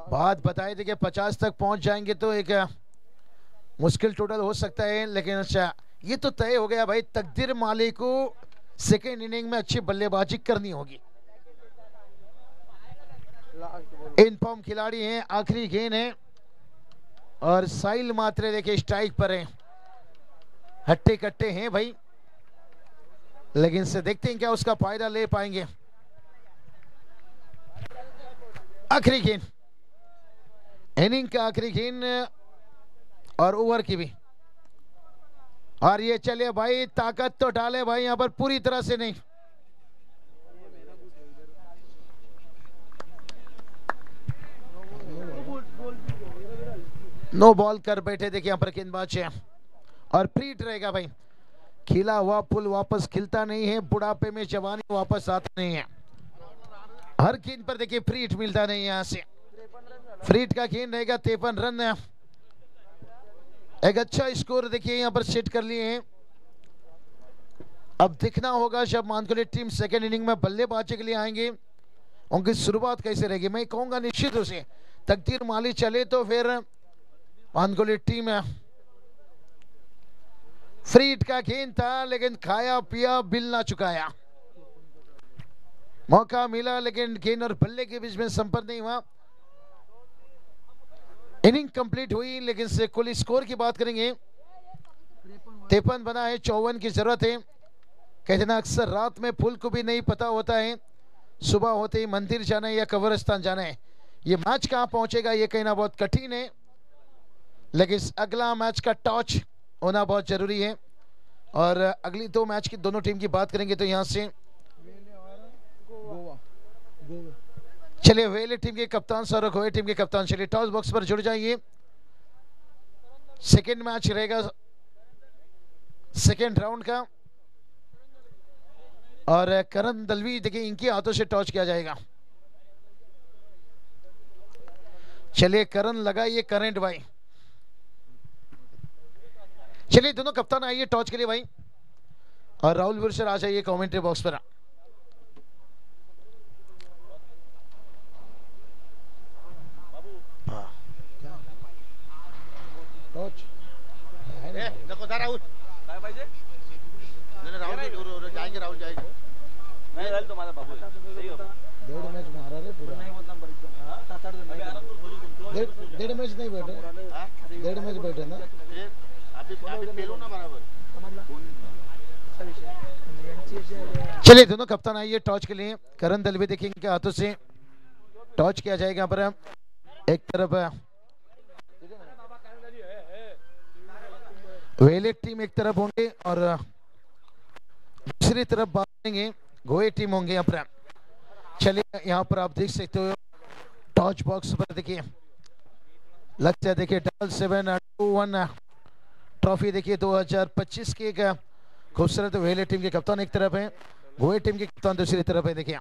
बात बताई थी कि 50 तक पहुंच जाएंगे तो एक मुश्किल टोटल हो सकता है, लेकिन अच्छा ये तो तय हो गया भाई, तकदीर मालिक को सेकेंड इनिंग में अच्छी बल्लेबाजी करनी होगी। इन फॉर्म खिलाड़ी हैं, आखिरी गेंद है और साइल मात्रे देखिए स्ट्राइक पर है, हट्टे कट्टे हैं भाई, लेकिन से देखते हैं क्या उसका फायदा ले पाएंगे। आखिरी गेंद, इनिंग का आखिरी गेंद और ओवर की भी, और ये चले भाई, ताकत तो डाले भाई यहां पर, पूरी तरह से नहीं। नो बॉल कर बैठे देखिए यहाँ पर गेंदबाज है और फ्रीट रहेगा भाई, खिला हुआ फूल वापस खिलता नहीं है, बुढ़ापे में जवानी वापस आती नहीं है। हर गेंद पर देखिए फ्रीट मिलता नहीं है, यहाँ से फ्रीट का गेंद रहेगा 53 रन, एक अच्छा स्कोर देखिए यहाँ पर सेट कर लिए हैं। अब दिखना होगा जब मानकोली टीम सेकेंड इनिंग में बल्लेबाजी के लिए आएंगे, उनकी शुरुआत कैसे रहेगी। मैं कहूंगा निश्चित रूप से तकदीर माली चले तो फिर मानकोली टीम फ्रीट का गेंद था, लेकिन खाया पिया बिल ना चुकाया, मौका मिला लेकिन गेंद और बल्ले के बीच में संपर्क नहीं हुआ। इनिंग कंप्लीट हुई, लेकिन से कुल स्कोर की बात करेंगे 53 बना है, 54 की जरूरत है। कहते ना अक्सर रात में फूल को भी नहीं पता होता है सुबह होते ही मंदिर जाना है या कब्रिस्तान जाना है, ये मैच कहां पहुंचेगा ये कहना बहुत कठिन है, लेकिन अगला मैच का टॉच होना बहुत जरूरी है। और अगली दो मैच की दोनों टीम की बात करेंगे तो यहां से चलिए वेले टीम के कप्तान सौरभ गोये टीम के कप्तान चलिए टॉस बॉक्स पर जुड़ जाइए। सेकेंड मैच रहेगा सेकेंड राउंड का और करण दलवी देखिए इनके हाथों से टॉस किया जाएगा। चलिए करण लगाइए करंट भाई, चलिए दोनों कप्तान आइए टॉस के लिए भाई, और राहुल विरसर आ जाइए कमेंट्री बॉक्स पर। देखो राहुल काय पाहिजे? राहुल जाएंगे, राहुल जाएंगे नाही झालं तो माझा बाबू सही होता। डेढ़ मैच मारा रे पूरा, नाही होत नंबर हां 7-8 जण डेढ़ मैच नहीं बैठे, डेढ़ मैच बैठे ना अभी पेलो ना बराबर। चलिए दोनों कप्तान आइए टॉस के लिए। करण दलवी देखिए इनके हाथों से टॉस किया जाएगा। यहाँ पर एक तरफ वेले टीम एक तरफ होंगे और दूसरी तरफ बातेंगे गोए टीम होंगे यहाँ पर। चलिए यहाँ पर आप देख सकते हो टॉस बॉक्स पर देखिए लगता है देखिए 7-7-2-1 ट्रॉफी देखिए 2025 की एक खूबसूरत वेले टीम के कप्तान एक तरफ है, गोए टीम के कप्तान दूसरी तरफ है। देखिए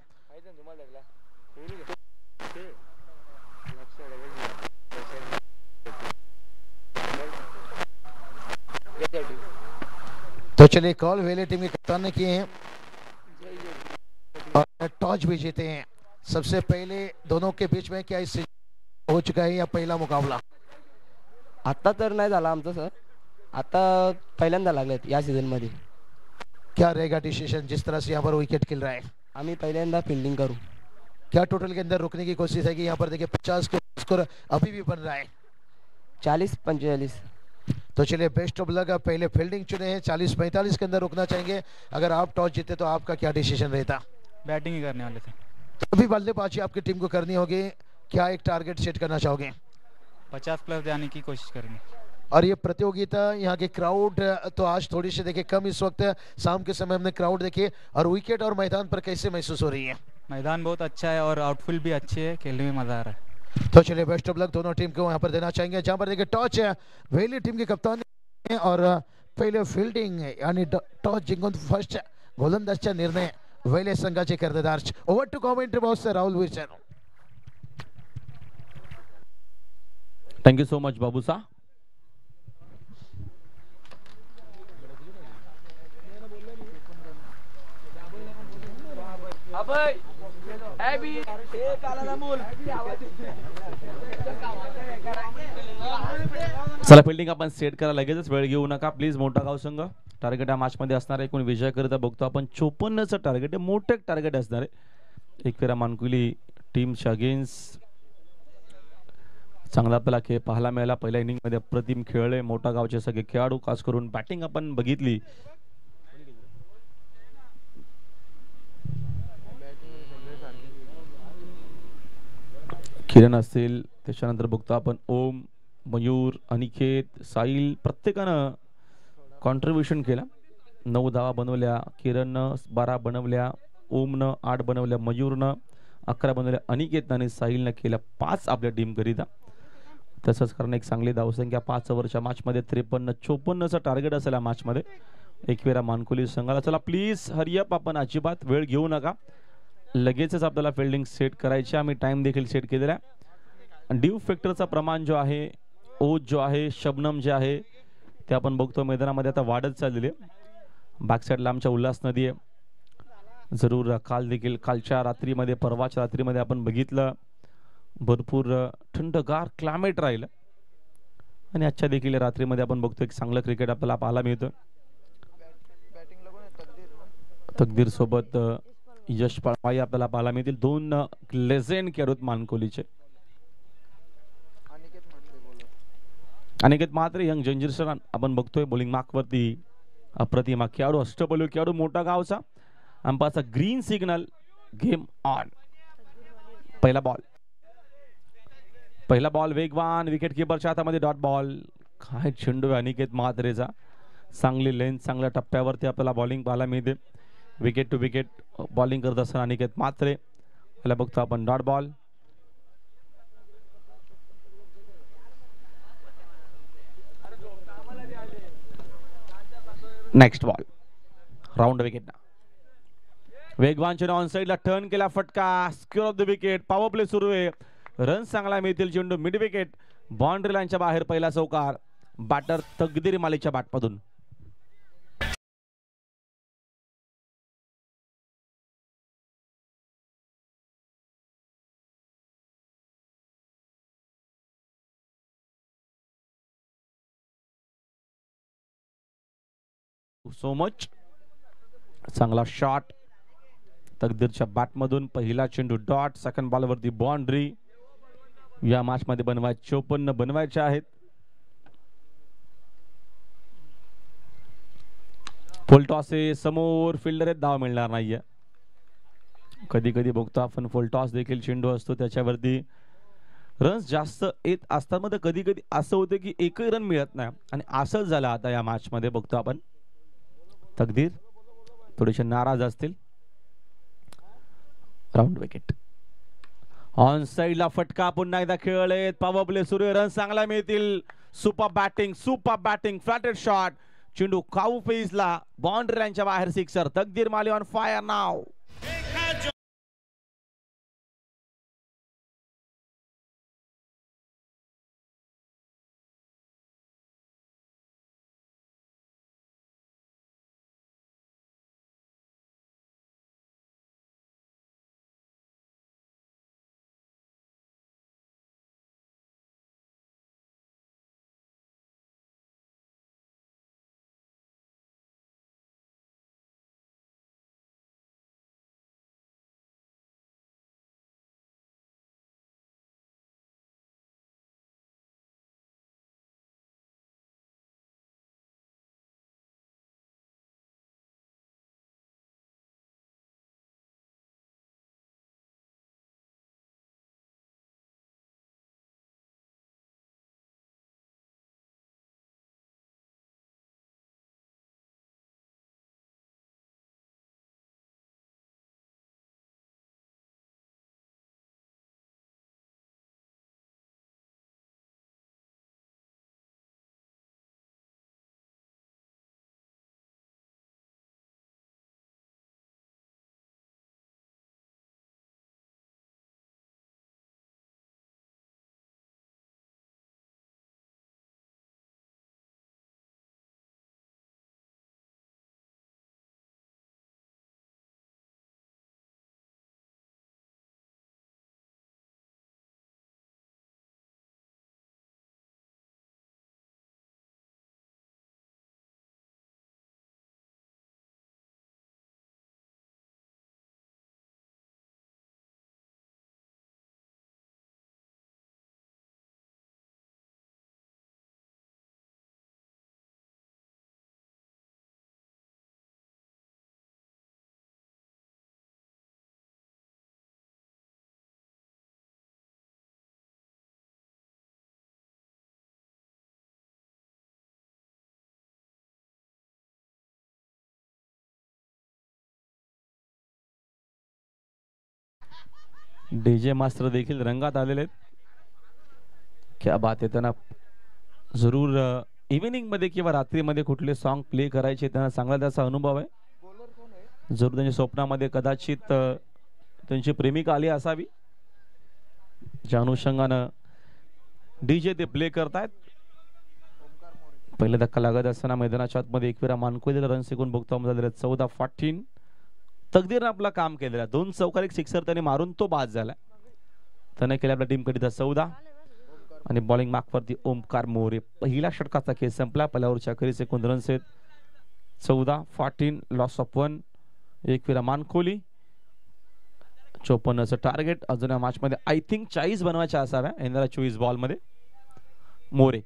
तो चलिए कॉल वेले टीम के कप्तान ने किए हैं और टॉस भी जीते हैं। सबसे पहले दोनों के बीच में क्या इससे हो चुका है या पहला मुकाबला? आता तर नाही झाला आमचं सर, आता पहिल्यांदा लागलेत या सीझन मध्ये। क्या रहेगा डिसीजन जिस तरह से यहाँ पर विकेट खेल रहा है? आम्ही पहिल्यांदा फील्डिंग करू। क्या टोटल के अंदर रुकने की कोशिश है कि यहाँ पर देखिए 50 का स्कोर अभी भी बन रहा है 40-45। तो चलिए बेस्ट ऑफ लक। पहले फील्डिंग चुने हैं, 40-45 के अंदर रुकना चाहेंगे। अगर आप टॉस जीते तो आपका क्या डिसीजन रहता? बैटिंग ही करने वाले थे। तो अभी बल्लेबाजी आपकी टीम को करनी होगी, क्या एक टारगेट सेट करना चाहोगे? 50+ जाने की कोशिश करेंगे। और ये प्रतियोगिता यहाँ के क्राउड तो आज थोड़ी सी देखिए कम इस वक्त शाम के समय हमने क्राउड देखे, और विकेट और मैदान पर कैसे महसूस हो रही है? मैदान बहुत अच्छा है और आउटफील्ड भी अच्छी है, खेलने में मज़ा आ रहा है। तो चलिए बेस्ट ऑफ लक दोनों टीम को यहाँ पर देना चाहेंगे। जहाँ पर देखिए टॉस है वेली टीम के कप्तान और पहिले फील्डिंग यानी टॉस जिंकून फर्स्ट गोलंदाजचा निर्णय वेले संघाचे कर्णधार। Over to commentary box Rahul Virchan. Thank you so much Babusa. चला फिल्डिंग आपण सेट करा लगेचच, वेळ घेऊ नका प्लीज. मोठा गाव संघ टार्गेट या मॅच मध्ये असणार आहे. कोण विजय करता बघतो आपण. 54चं टार्गेट आहे, मोठे टार्गेट असणार आहे. एकविरा मानकुली टीमच्या अगेन्स्ट चांगला आपल्याला खेळ पाहायला मिळाला. पहिल्या इनिंग मध्ये अप्रतिम खेळले मोठा गावचे सगळे खेळाडू. खास करून बॅटिंग आपण बघितली. किरण असेल, त्याच्यानंतर बघतो आपण ओम, मयूर, अनिकेत, साहिल, प्रत्येकानं कॉन्ट्रीब्युशन केलं. 9 धावा बनवल्या. किरणनं 12 बनवल्या, ओमनं 8 बनवल्या, मयूरनं 11 बनवल्या, अनिकेतनं आणि साहिलनं केल्या 5 आपल्या टीम करिता. तसंच कारण एक चांगली धावसंख्या 5 ओव्हरच्या मॅचमध्ये 53-54चं टार्गेट असेल या मॅचमध्ये एकविरा मानकुली संघाला. चला प्लीज हरिअप, आपण अजिबात वेळ घेऊ नका. लगेचच आपल्याला फिल्डिंग सेट करायची. आम्ही टाइम देखील सेट केलेला आहे. ड्यू फॅक्टरचा प्रमाण जो आहे, ओज जो आहे, शबनम जे आहे ते आपण बघतो मैदानामध्ये आता वाढत चाललेली आहे. बॅक साईडला आमच्या उल्हास नदी आहे. जरूर काल देखील, कालच्या रात्रीमध्ये, परवाच्या रात्रीमध्ये आपण बघितलं भरपूर थंडगार क्लायमेट राहिलं आणि आजच्या देखील रात्रीमध्ये आपण बघतो एक चांगलं क्रिकेट आपल्याला पाहायला मिळतं. तकदीर सोबत यश पळवाई आपल्याला पाहायला मिळतील. 2 लेजेंड खेळाडू मानकोलीचे. अनिकेत म्हात्रे यंग जनरेशन आपण बघतोय बॉलिंग मार्क वरती. अप्रतिम खेळाडू, अष्टपैलू खेळाडू, मोठा गावचा. अंपायरचा ग्रीन सिग्नल, गेम ऑन. पहिला बॉल वेगवान, विकेट किपरच्या हातामध्ये डॉट बॉल. काय चेंडू अनिकेत म्हात्रेचा. चांगली लेंथ, चांगल्या टप्प्यावरती आपल्याला बॉलिंग पाहायला मिळते. विकेट टू विकेट बॉलिंग करत असताना अनिकेत म्हात्रे. याला बघतो आपण dot ball. Next ball round wicket ना. वेगवान चेंडू ऑन साइडला टर्न केला, फटका, square of the wicket. Power play सुरू आहे. रन चांगला मिळतील. चेंडू मिड विकेट, बाउंड्री लाईनच्या बाहेर. पहिला चौकार बॅटर तकदीर मालिकच्या बॅटमधून. So much. चांगला शॉट तकदीरच्या बॅटमधून. पहिला चेंडू डॉट. सेकंड बॉलवरती बाउंड्री. या मॅच मध्ये 54 बनवायचे आहेत. फुल टॉस आहे समोर. फिल्डर आहेत, धाव मिळणार नाहीये. कधी कधी बघतो आपण फुल टॉस देखील चेंडू असतो त्याच्यावरती रन्स जास्त येत असतात. मध्ये कधी कधी असं होतं की एकही रन मिळत नाही आणि असंच झालं आता या मॅच मध्ये. बघतो आपण तकदीर थोडेसे नाराज असतील. Round wicket. ऑन साइडला फटका, पुन्हा एकदा खेळले. पॉवर प्ले सुरू आहे. रन चांगला मिळतील. Super batting, flatted shot. चेंडू काऊ फेसला, बाउंड्री लाईनच्या बाहेर. Sixer. Taqdeer Mali on fire नाव. डीजे मास्टर देखील रंगात आलेले आहेत. क्या बात आहे. त्यांना जरूर इव्हिनिंग मध्ये किंवा रात्रीमध्ये कुठले सॉन्ग प्ले करायचे त्यांना चांगला त्याचा अनुभव आहे. जरूर त्यांच्या स्वप्नामध्ये कदाचित त्यांची प्रेमिका आली असावी, ज्या अनुषंगानं डीजे ते प्ले करतायत. पहिला धक्का लागत असताना मैदानाच्या आतमध्ये एकविरा मानकोलीला रन सेकून बघतो झालेला 14-14. तकदीरनं आपलं काम केलेलं आहे. 2 चौकार 1 सिक्सर त्याने मारून तो बाद झाला. त्याने केला आपल्या टीम करिता 14 आणि बॉलिंग मार्कवरती ओमकार मोरे. पहिल्या षटकाचा खेळ संपला. पहिल्या ओव्हरच्या अखेरीस एकूण रन्स आहेत 14-14. Loss of 1. एकविरा मानकोली 54चं टार्गेट. अजून या मॅच मध्ये आय थिंक 40 बनवायच्या असाव्या येणाऱ्या 24 बॉल मध्ये. मोरे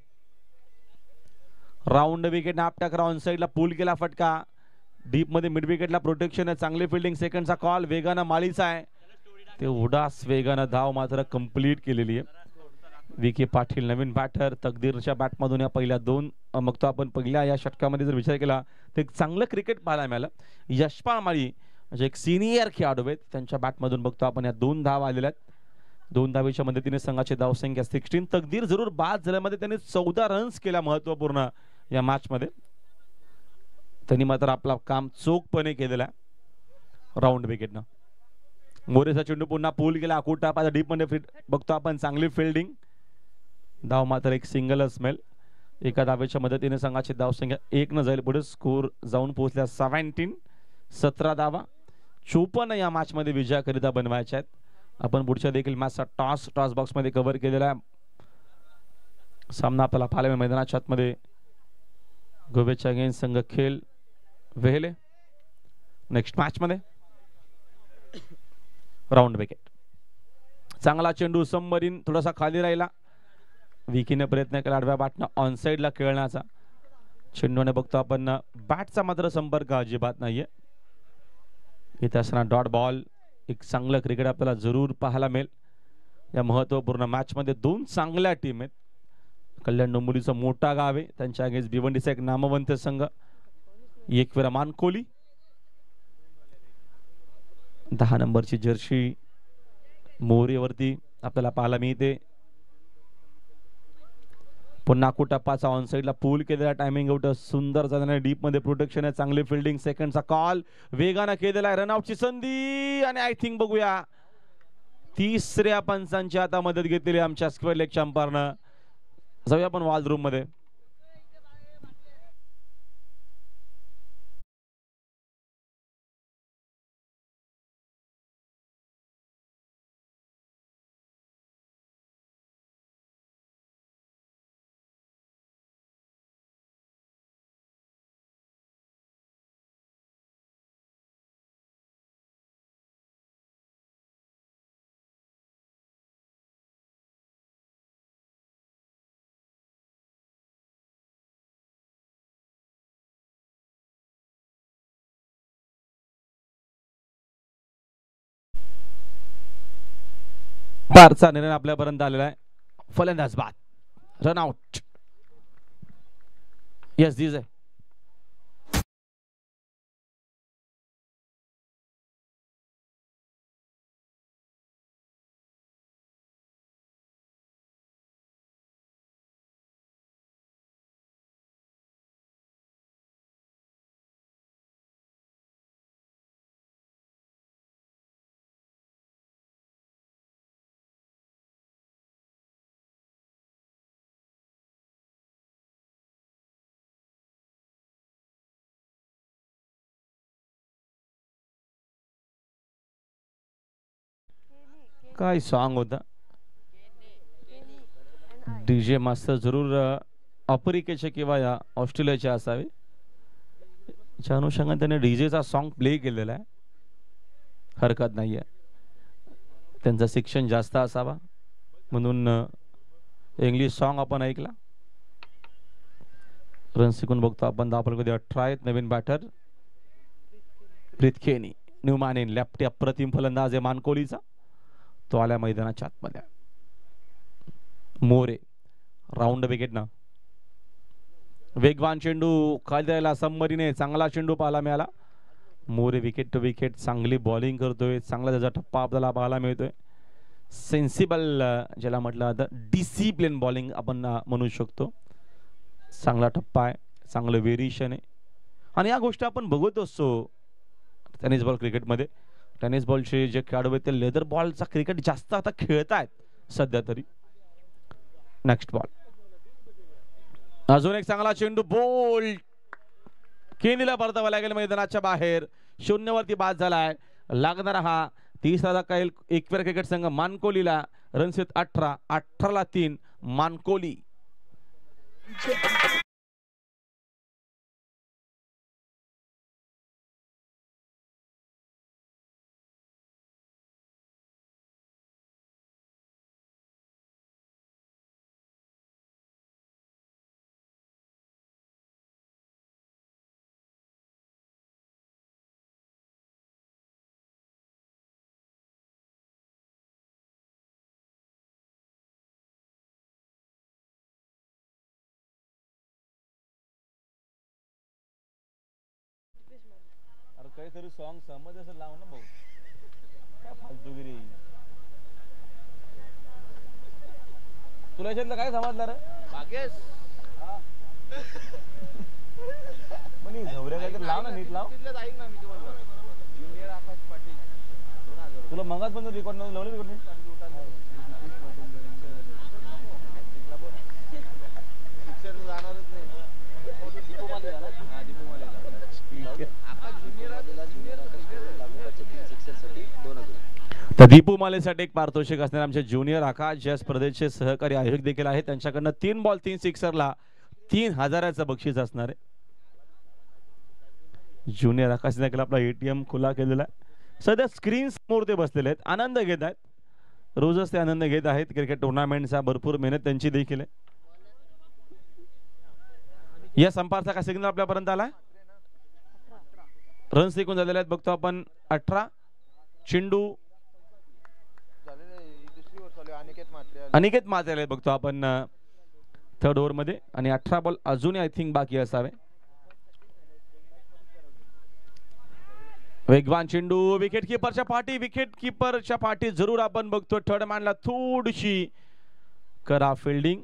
राऊंड विकेट नापटाकरा ऑन साइडला पूल केला फटका. डीप मध्ये मिड विकेटला प्रोटेक्शन आहे. चांगली फिल्डिंग. सेकंडचा कॉल वेगानं माळीचा आहे. ते उडास वेगानं धाव मात्र कंप्लीट केलेली आहे. विके पाटील नवीन बॅटर. तकदीरच्या बॅटमधून या पहिल्या 2 बघतो आपण. पहिल्या या षटकामध्ये जर विचार केला तर एक चांगलं क्रिकेट पाहायला मिळालं. यशपाल माळी म्हणजे एक सिनियर खेळाडू आहेत, त्यांच्या बॅटमधून बघतो आपण या 2 धावा आलेल्या आहेत. 2 धावेच्या मदतीने संघाची धावसंख्या 16. तकदीर जरूर बाद झाल्यामध्ये त्यांनी 14 रन्स केल्या महत्वपूर्ण या मॅच मध्ये. त्यांनी मात्र आपला काम चोखपणे केलेला आहे राऊंड विकेटनं. मोरेचा चेंडू पुन्हा पूल गेला. अकुटा पाहिजे डीप मध्ये बघतो आपण. चांगली फिल्डिंग. धाव मात्र एक सिंगलच मिळेल. एका धावेच्या मदतीने संघाची धावसंख्या 1 न जाईल पुढे. स्कोर जाऊन पोहोचल्या 17. 17 धावा 54 या मॅच मध्ये विजयाकरिता बनवायच्या आहेत. आपण पुढच्या देखील मॅचचा टॉस बॉक्स मध्ये कव्हर केलेला आहे. सामना आपल्याला पाहायला मैदानाच्या आतमध्ये गोव्याच्या अगेन्स्ट संघ खेळ वेहले. नेक्स्ट मॅच मध्ये राऊंड विकेट. चांगला चेंडू सबमरीन थोडासा खाली राहिला. विकीने प्रयत्न केला आडव्या बॅटनं ऑन साइडला खेळण्याचा. चेंडूने बघतो आपण बॅटचा मात्र संपर्क अजिबात नाहीये. इथे असताना डॉट बॉल. एक चांगलं क्रिकेट आपल्याला जरूर पाहायला मिळेल या महत्वपूर्ण मॅच मध्ये. 2 चांगल्या टीम आहेत. कल्याण डोंबिवलीचं मोठा गाव आहे. त्यांच्या अगेन्स्ट भिवंडीचा एक नामवंत संघ एकविरा मानकोली. 10 नंबरची जर्सी मोरेवरती आपल्याला पाहायला मिळते. पुन्हा कुटप्पाचा ऑन साइडला पूल केलेला. टायमिंग आउट सुंदर जाताना डीप मध्ये प्रोटेक्शन आहे. चांगली फिल्डिंग. सेकंडचा कॉल वेगानं केलेला आहे. रनआउटची संधी आणि आय थिंक बघूया 3ऱ्या पंचांची आता मदत घेतलेली आमच्या स्क्वेअर लेगच्या अंपायरनं. जाऊया आपण वॉल रूम मध्ये. पारचा निर्णय आपल्यापर्यंत आलेला आहे. फलंदाज बाद. Run out. यस दिस आहे. काय सॉन्ग होता. डीजे मास्टर जरूर आफ्रिकेचे किंवा या ऑस्ट्रेलियाचे असावे. त्या अनुषंगाने त्याने डीजेचा सॉन्ग प्ले केलेला आहे. हरकत नाहीये. त्यांचं शिक्षण जास्त असावा म्हणून इंग्लिश सॉन्ग आपण ऐकला. रन शिकून बघतो आपण. धावफलक 18 आहेत. नवीन बॅटर प्रीतखेनी. New man left. अप्रतिम फलंदाज आहे मानकोलीचा. तो आल्या मैदानाच्या आतमध्ये. मोरे राऊंड विकेटनं. वेगवान चेंडू खाली द्यायला सबमरीने. चांगला चेंडू पाहायला मिळाला. मोरे विकेट टू विकेट चांगली बॉलिंग करतोय. चांगला त्याचा टप्पा आपल्याला पाहायला मिळतोय. सेन्सिबल ज्याला म्हटलं जातं डिसिप्लिन बॉलिंग आपण म्हणू शकतो. चांगला टप्पा आहे, चांगलं व्हेरिएशन आहे आणि या गोष्टी आपण बघत असतो टेनिस बॉल क्रिकेटमध्ये. टेनिस बॉलचे जे खेळाडू आहेत ते लेदर बॉलचा क्रिकेट जास्त आता खेळत आहेत सध्या तरी. नेक्स्ट बॉल, अजून एक चांगला चेंडू, बोल्ड केनीला परतावा लागेल मैदानाच्या बाहेर. 0 वरती बाद झालाय. लागणारा हा तिसरा धक्का एकविरा क्रिकेट संघ मानकोलीला. रन्स आहेत 18, 18ला 3 मानकोली. काहीतरी सॉन्ग समज असं लाव ना भाऊ, काय फालतूगिरी. तुला याच्यातलं काय समजलं रे भाग्येश? म्हणे झवऱ्या काहीतरी लाव ना, नीट लाव. तुला मंगात पण रेकॉर्ड नव्हतं लावलं रेकॉर्ड. तर दीपू मालेसाठी एक पारितोषिक असणार. आमचे ज्युनियर आकाश या स्पर्धेचे सहकारी आयोजक देखील आहेत. त्यांच्याकडनं 3 बॉल 3 सिक्सरला 3000चं बक्षीस असणार आहे. ज्युनियर आकाश देखील आपला ATM खुला केलेला आहे. सध्या स्क्रीन समोर ते बसलेले आहेत, आनंद घेत आहेत. रोजच ते आनंद घेत आहेत क्रिकेट टुर्नामेंटचा. भरपूर मेहनत त्यांची देखील आहे. या संपाचा काय सिग्नल आपल्यापर्यंत आला? रन्स एकूण झालेले आहेत बघतो आपण 18. चेंडू अनिकेत मात्रे बघतो आपण थर्ड ओव्हर मध्ये आणि 18 बॉल अजूनही आय थिंक बाकी असावे. वेगवान चेंडू विकेट किपरच्या पाठी जरूर आपण बघतो. थर्ड मॅनला थोडीशी करा फिल्डिंग.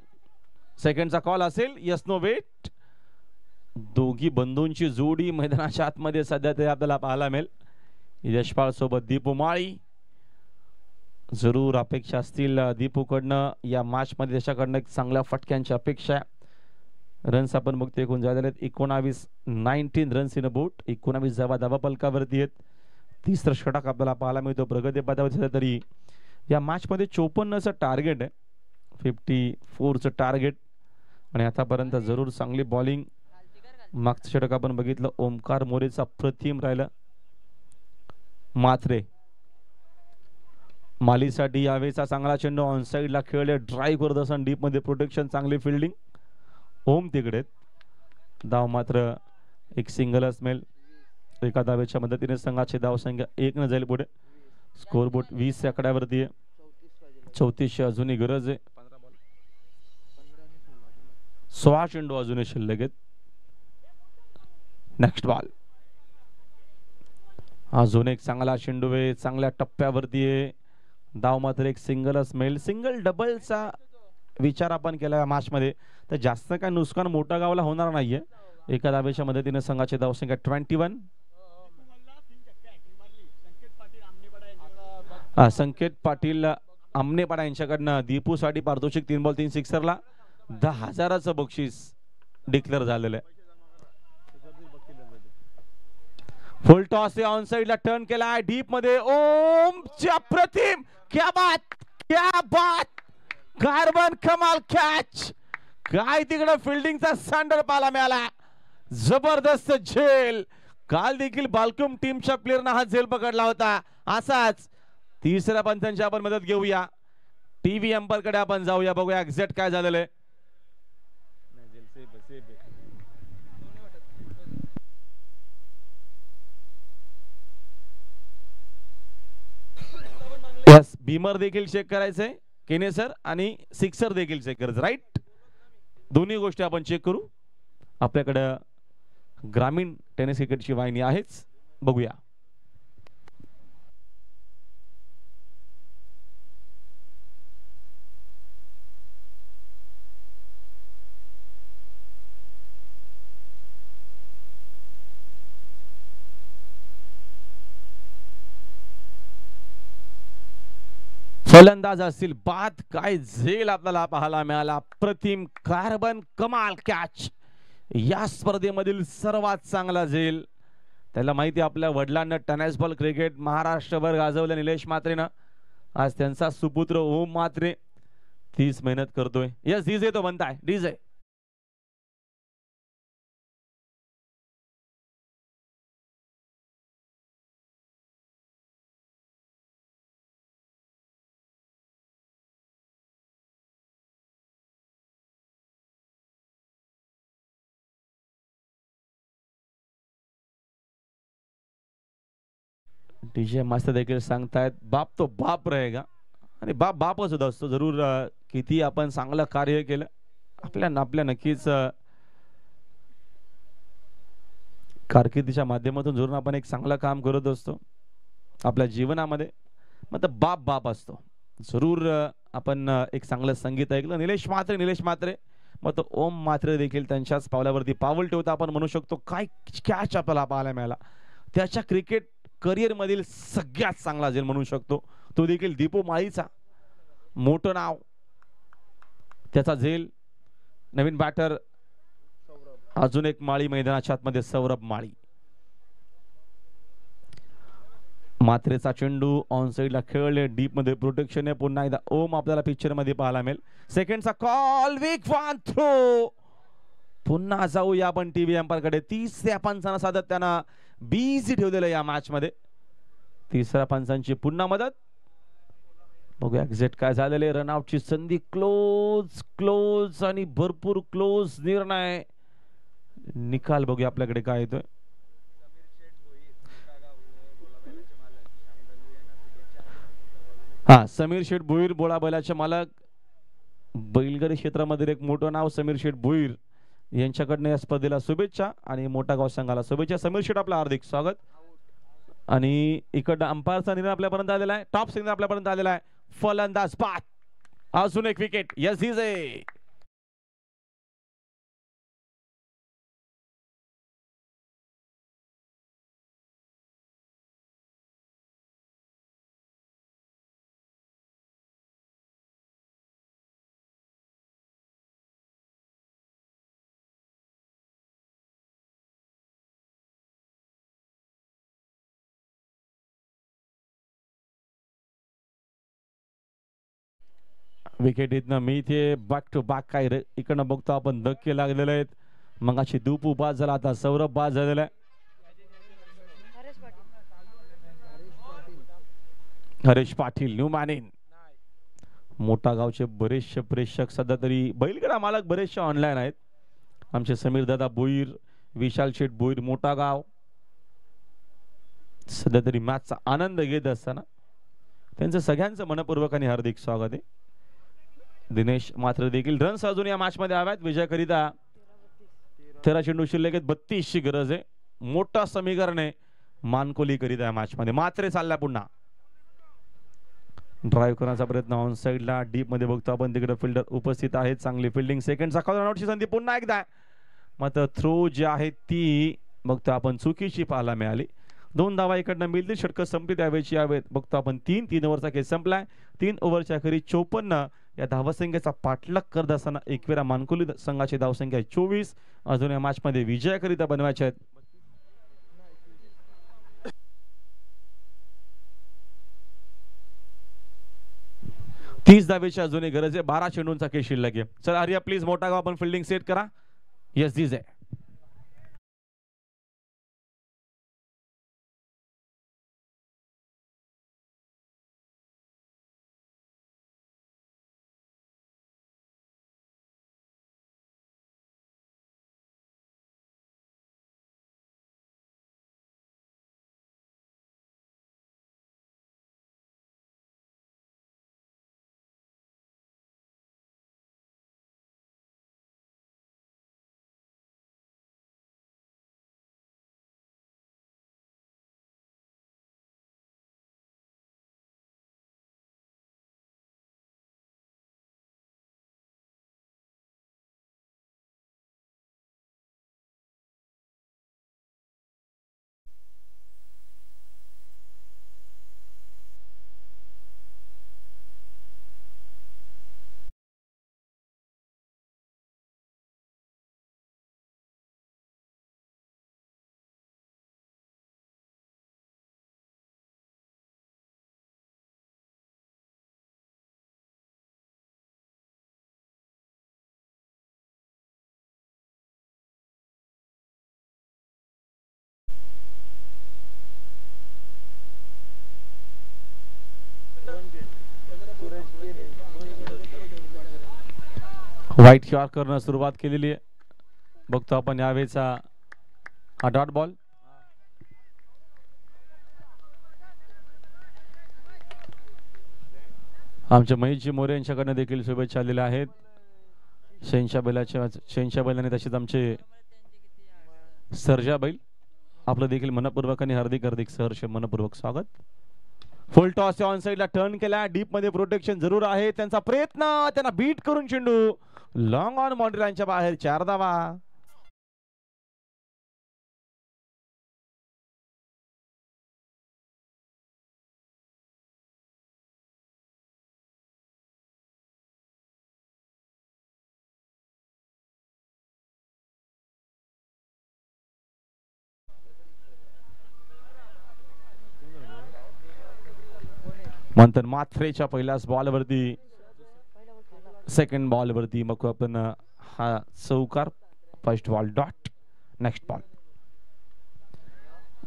सेकंडचा कॉल असेल, यस नो वेट. दोघी बंधूंची जोडी मैदानाच्या आतमध्ये सध्या ते आपल्याला पाहायला मिळेल. यशपाल सोबत दीपू माळी. जरूर अपेक्षा असतील दीपूकडनं या मॅच मध्ये, त्याच्याकडनं एक चांगल्या फटक्यांची अपेक्षा आहे. रन्स आपण बघतो एकूण झालेले आहेत 19 रन्स इन अ बोट. 19 धावा पलकावरती आहेत. तिसरं षटक आपल्याला पाहायला मिळतो. प्रगती पदावर तरी या मॅच मध्ये 54चं टार्गेट आहे, 54चं टार्गेट आणि आतापर्यंत जरूर चांगली बॉलिंग. मागचं षटक आपण बघितलं ओमकार मोरेचा अप्रतिम राहिलं. मात्रे मालीसाठी यावेळेचा चांगला चेंडू ऑन साइडला खेळले. ड्राईव्ह करत असताना डीप मध्ये प्रोटेक्शन, चांगली फिल्डिंग. ओम तिकडे धाव मात्र एक सिंगलच मिळेल. एका धावेच्या मदतीने संघाची धावसंख्या 1 न जाईल पुढे. स्कोरबोर्ड 20 आकड्यावरती आहे. 34 अजूनही गरज आहे. 16 चेंडू अजूनही शिल्लक आहेत. नेक्स्ट बॉल, अजून एक चांगला चेंडू आहे, चांगल्या टप्प्यावरती आहे. धाव मात्र एक सिंगलच मिळेल. सिंगल डबलचा विचार आपण केला मॅच मध्ये तर जास्त काय नुकसान मोठा गावाला होणार नाहीये. एका धावेच्या मदतीने संघाची धावसंख्या 21. संकेत पाटील आमनेपाडा यांच्याकडनं दीपूसाठी पारितोषिक 3 बॉल 3 सिक्सरला 10,000चं बक्षीस डिक्लेअर झालेलं आहे. फुल टॉस ऑन साइडला टर्न केला डीप मध्ये. ओम अप्रतिम, क्या बात, कार्बन कमाल कॅच. काय तिकडे फिल्डिंगचा सांडर पाहायला मिळाला. जबरदस्त झेल. काल देखील बाल्कुम टीमच्या प्लेअरना हा झेल पकडला होता. असाच तिसऱ्या पंचांची आपण मदत घेऊया. टीव्ही अंपायर कडे आपण जाऊया, बघूया एक्झॅक्ट काय झालेलं आहे. यस, बीमर देखील चेक करायचंय केने सर आणि सिक्सर देखील चेक करायचं. राईट, दोन्ही गोष्टी आपण चेक करू. आपल्याकडे ग्रामीण टेनिस क्रिकेटची वाहिनी आहेच, बघूया. फलंदाज असतील बाद काय झेल आपल्याला पाहायला मिळाला. प्रतिम कार्बन कमाल कॅच. या स्पर्धेमधील सर्वात चांगला झेल. त्याला माहिती आपल्या वडिलांना टेनिस बॉल क्रिकेट महाराष्ट्रभर गाजवलं निलेश म्हात्रेनं. आज त्यांचा सुपुत्र ओम म्हात्रे 30 मेहनत करतोय. यस डीजे तो बनताय डीजे. डीजे मास्टर देखील सांगतायत बाप तो बाप रहेगा. आणि बाप बापच होत असतो जरूर. किती आपण चांगलं कार्य केलं आपल्या नक्कीच कारकिर्दीच्या माध्यमातून जरूर आपण एक चांगलं काम करत असतो आपल्या जीवनामध्ये. मग बाप बाप असतो जरूर. आपण एक चांगलं संगीत ऐकलं. निलेश म्हात्रे मग तो ओम म्हात्रे देखील त्यांच्याच पावलावरती पाऊल ठेवता आपण म्हणू शकतो. काय कॅच आपल्याला पाहायला मिळाला. त्याच्या क्रिकेट करिअर मधील सगळ्यात चांगला झेल म्हणू शकतो तो देखील दीपू माळीचा. मोठं नाव त्याचा झेल. नवीन बॅटर अजून एक माळी मैदानाच्या आतमध्ये सौरभ माळी. मात्रेचा चेंडू ऑन साइडला खेळले. डीप मध्ये प्रोटेक्शन आहे. पुन्हा एकदा ओम आपल्याला पिक्चर मध्ये पाहायला मिळेल. सेकंडचा कॉल विक वन थ्रो. पुन्हा जाऊया आपण टीव्ही अंपायर कडे. 30 पंचांना सातत्यानं बिझी ठेवलेलं या मॅच मध्ये. तिसऱ्या पंचांची पुन्हा मदत. बघूया एक्झॅक्ट काय झालेले. रनआउटची संधी क्लोज आणि भरपूर क्लोज निर्णय. निकाल बघूया आपल्याकडे काय येतोय. हा समीर शेठ भोईर बोळा बैलाचे मालक. बैलगाडी क्षेत्रामध्ये एक मोठं नाव समीर शेठ भोईर यांच्याकडनं या स्पर्धेला शुभेच्छा आणि मोठा गाव संघाला शुभेच्छा. समीर शेठ आपलं हार्दिक स्वागत. आणि इकडं अंपायरचा निर्णय आपल्यापर्यंत आलेला आहे. टॉप सिग्नल आपल्यापर्यंत आलेला आहे. फलंदाज बाद. अजून एक विकेट. Yes DJ. विकेट इथनं मी इथे बॅक टू बॅक काय इकडनं बघतो आपण धक्के लागलेले आहेत. मगाशी दुपू बाद झाला. आता सौरभ बाद झालेला आहे. हरेश पाटील न्यू मॅनिन. मोठा गावचे बरेचसे प्रेक्षक सध्या तरी बैलगाडा मालक बरेचसे ऑनलाईन आहेत. आमचे समीर दादा भोईर विशाल शेठ भोईर मोठा गाव सध्या तरी मॅचचा आनंद घेत असताना त्यांचं सगळ्यांचं मनपूर्वक आणि हार्दिक स्वागत आहे. दिनेश मात्र देखील रन्स अजून या मॅच मध्ये हव्यात विजयाकरिता. 13 चेंडू शिल्लक आहेत. 32 ची गरज आहे. मोठा समीकरण आहे मानकोली करिता या मॅच मध्ये. मात्रे चालला पुन्हा. ड्राईव्ह करण्याचा प्रयत्न ऑन साइडला डीप मध्ये बघतो आपण. तिकडे फिल्डर उपस्थित आहेत. चांगली फिल्डिंग. सेकंडचा कॉल आउटची संधी पुन्हा एकदा. मात्र थ्रो जी आहे ती बघतो आपण चुकीची पाहायला मिळाली. 2 धावा इकडनं मिळतील. षटक संपली त्यावेळी यावेत बघतो आपण. 3 ओव्हरचा खेळ संपलाय. 3 ओव्हरच्या अखेरी 54 या धावसंख्येचा पाठलाग करत असताना एकवेळा मानकोली संघाची धावसंख्या 24. अजून या मॅच मध्ये विजयाकरिता बनवायचे आहेत. 30 धावेची अजूनही गरज आहे. 12 चेंडूंचा खेळ शिल्लक आहे. चला आर्या प्लीज मोठा गाव आपण फिल्डिंग सेट करा. Yes DJ. व्हाईट यॉर्करनं सुरुवात केलेली आहे. बघतो आपण यावेळेचा हा डॉट बॉल. आमच्या महेशजी मोरे यांच्याकडनं देखील शुभेच्छा आलेल्या आहेत. शहेनशाह बैलाने तसेच आमचे सर्जा बैल आपलं देखील मनपूर्वक आणि हार्दिक हार्दिक सहर्ष मनपूर्वक स्वागत. फुल टॉस ऑन साइडला टर्न केला. डीप मध्ये प्रोटेक्शन जरूर आहे. त्यांचा प्रयत्न, त्यांना बीट करून चेंडू लॉंग ऑन बाउंड्री लाईनच्या बाहेर. 4 धावा. मंथन माथरेच्या पहिल्याच बॉलवरती, सेकंड बॉलवरती मग आपण हा चौकार. First ball dot. Next ball.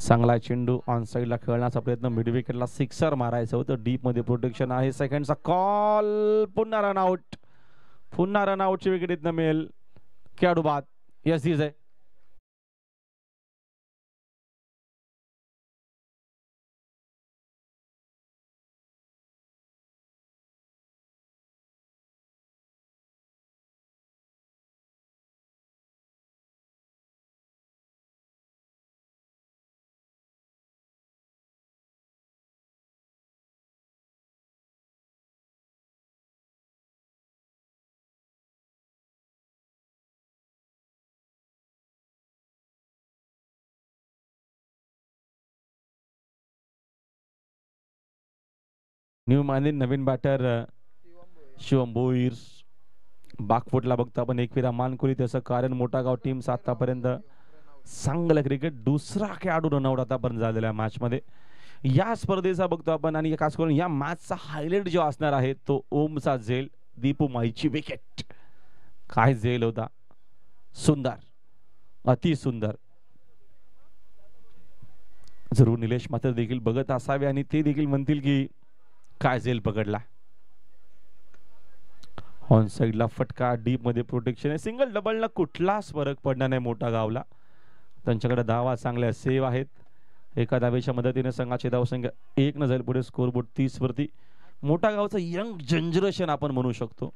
चांगला चेंडू ऑन साइडला खेळण्याचा प्रयत्न. मिड विकेटला सिक्सर मारायचं होतं. डीप मध्ये प्रोटेक्शन आहे. सेकंडचा कॉल. पुन्हा रनआउट. पुन्हा रनआउटची विकेट इथनं मिळेल. खेळाडू बाद. यस दिस आहे. न्यू मानिन नवीन बॅटर शिवम भोईर. बागफुटला बघतो आपण एकविरा मानकुली. त्याचं कारण मोठागाव टीम आतापर्यंत चांगलं क्रिकेट. दुसरा खेळाडू रनआउट आतापर्यंत झालेला आहे मॅच मध्ये या स्पर्धेचा बघतो आपण. आणि खास करून या मॅचचा हायलाइट जो असणार आहे तो ओमचा झेल. दीपू माईची विकेट. काय झेल होता. सुंदर, अति सुंदर. जरूर निलेश मात्र देखील बघत असावे आणि ते देखील म्हणतील की काय झेल पकडला. ऑन साइडला फटका. डीप मध्ये प्रोटेक्शन आहे. सिंगल डबलला कुठलाच फरक पडणार नाही मोठा गावला. त्यांच्याकडे धावा चांगल्या सेव्ह आहेत. एका धावेच्या मदतीने संघाची धावसंख्या 1 न जाईल पुढे. स्कोरबोर्ड 30 वरती. मोठा गावचं यंग जनरेशन आपण म्हणू शकतो.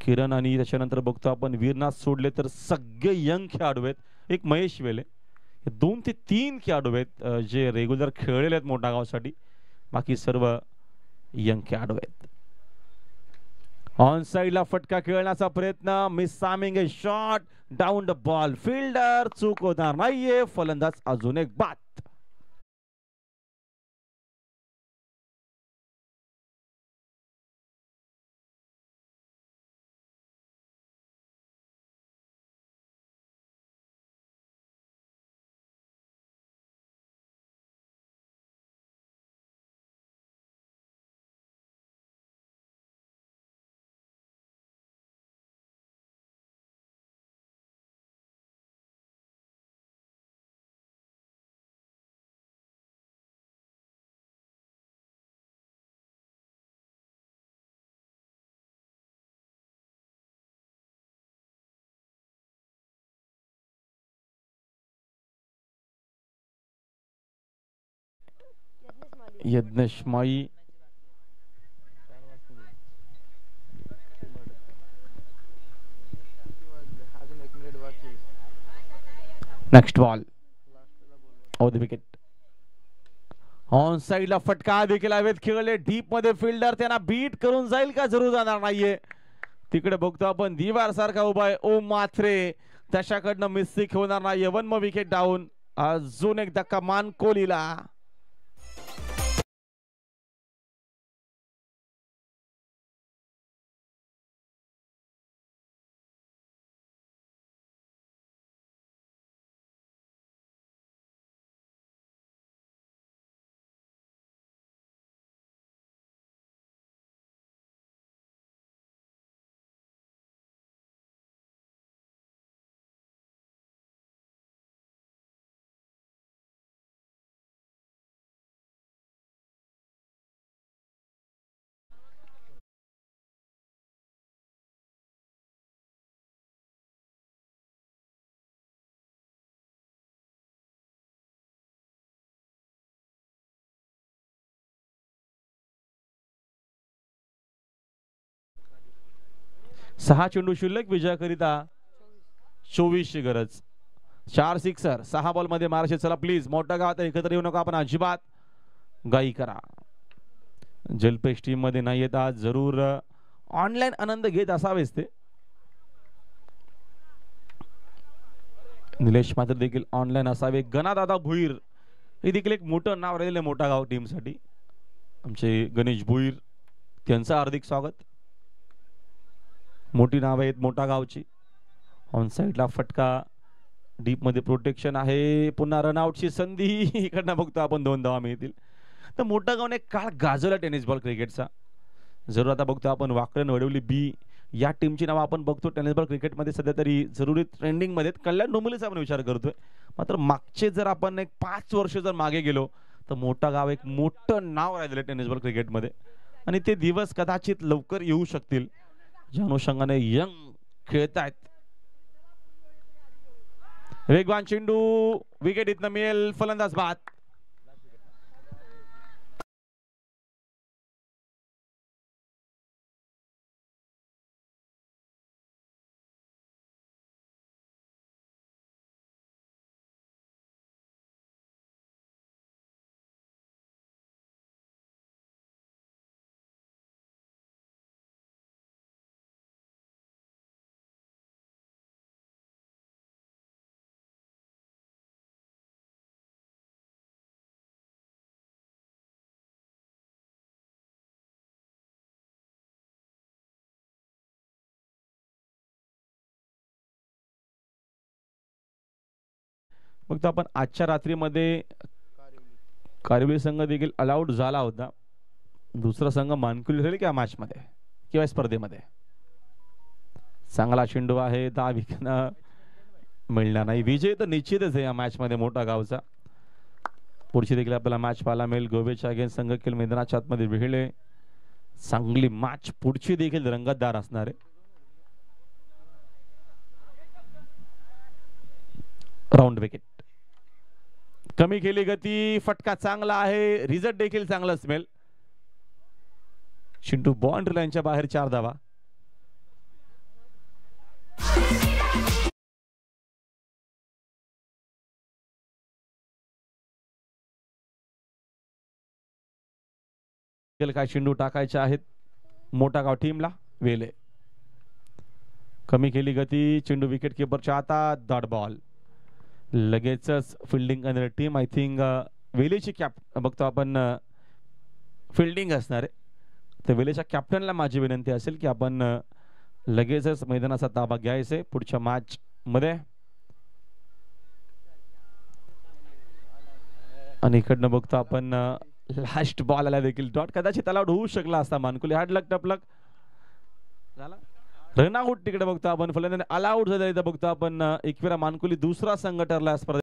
किरण आणि त्याच्यानंतर बघतो आपण वीरनाथ सोडले तर सगळे यंग खेळाडू आहेत. एक महेश वेले. 2 ते 3 खेळाडू आहेत जे रेग्युलर खेळलेले आहेत मोठा गावसाठी. बाकी सर्व यंग खेळाडू आहेत. ऑन साइडला फटका खेळण्याचा प्रयत्न. Miss something shot down the ball. Fielder चूक होणार नाहीये. फलंदाज अजून एक बाद. Yagnesh Mai. Next ball. Off the wicket. On साइडला फटका देखील हवेत खेळले. डीप मध्ये फिल्डर त्यांना बीट करून जाईल का. जरूर जाणार नाहीये. तिकडे बघतो आपण दिवार सारखा उभा आहे ओम माथरे. त्याच्याकडनं मिस्टेक होणार नाहीये. 1 विकेट डाऊन. अजून एक धक्का मानकोलीला. 6 चेंडू शिल्लक विजयाकरिता 24 ची गरज. 4 सिक्सर 6 बॉल मध्ये महाराष्ट्र. चला प्लीज मोठा गावात एकत्र येऊ नका आपण अजिबात. गाई करा. जलपेश टीम मध्ये नाही येत आज. जरूर ऑनलाईन आनंद घेत असावेच ते. निलेश मात्र देखील ऑनलाईन असावे. गणादादा भुईर हे देखील एक मोठं नाव राहिलेलं मोठा गाव टीम साठी. आमचे गणेश भुईर त्यांचं हार्दिक स्वागत. मोठी नाव आहेत मोठा गावची. ऑन साइडला फटका. डीप मध्ये प्रोटेक्शन आहे. पुन्हा रनआउटची संधी. इकडनं बघतो आपण 2 धावा मिळतील. तर मोठा गावने काळ गाजवला टेनिस बॉल क्रिकेटचा. जरूर आता बघतो आपण वाकरण वडवली बी या टीमची नाव आपण बघतो टेनिस बॉल क्रिकेटमध्ये सध्या तरी जरुरी ट्रेंडिंग मध्ये. कल्याण डोंबिवलीचा आपण विचार करतोय. मात्र मागचे जर आपण एक 5 वर्ष जर मागे गेलो तर मोठा गाव एक मोठं नाव राहिलेलं टेनिस बॉल क्रिकेटमध्ये. आणि ते दिवस कदाचित लवकर येऊ शकतील. ज्या अनुषंगाने यंग खेळतायत. वेगवान चेंडू विकेट इथनं मिळेल. फलंदाज बाद. मग तो आपण आजच्या रात्रीमध्ये कारिवली संघ देखील अलाउड झाला होता. दुसरा संघ मानकुली राहील का मॅच मध्ये किंवा स्पर्धेमध्ये. चांगला चेंडू आहे. 10 विकेट मिळणार नाही. विजय तर निश्चितच आहे या मॅच मध्ये मोठा गावचा. पुढची देखील आपल्याला मॅच पाहायला मिळेल. गोवेच्या अगेन्स्ट संघ खेळ मैदानाच्या आतमध्ये भिडले. चांगली मॅच पुढची देखील रंगतदार असणार आहे. Round wicket. कमी केली गती. फटका चांगला आहे. रिझल्ट देखील चांगलाच मिळेल. चिंटू बाउंड्री लाईनच्या बाहेर 4 धावा. काय चेंडू टाकायचे आहेत मोठा गाव टीमला. वेले कमी केली गती. चेंडू विकेट किपरच्या हातात. Dot ball. लगेचच फिल्डिंग करणारी टीम. आय थिंक वेलेची कॅप्टन बघतो आपण फिल्डिंग असणार आहे. तर वेलेच्या कॅप्टनला माझी विनंती असेल की आपण लगेचच मैदानाचा ताबा घ्यायचा पुढच्या मॅच मध्ये. आणि इकडनं बघतो आपण लास्ट बॉल आला देखील डॉट. कदाचित अलाउड होऊ शकला असता. मानकुली हार्ड लक टपलक झाला. रनआउट तिकडे बघतो आपण. फलंदाज अलाउड झाला. इथं बघतो आपण एकविरा मानकुली दुसरा संघ ठरला स्पर्धेत.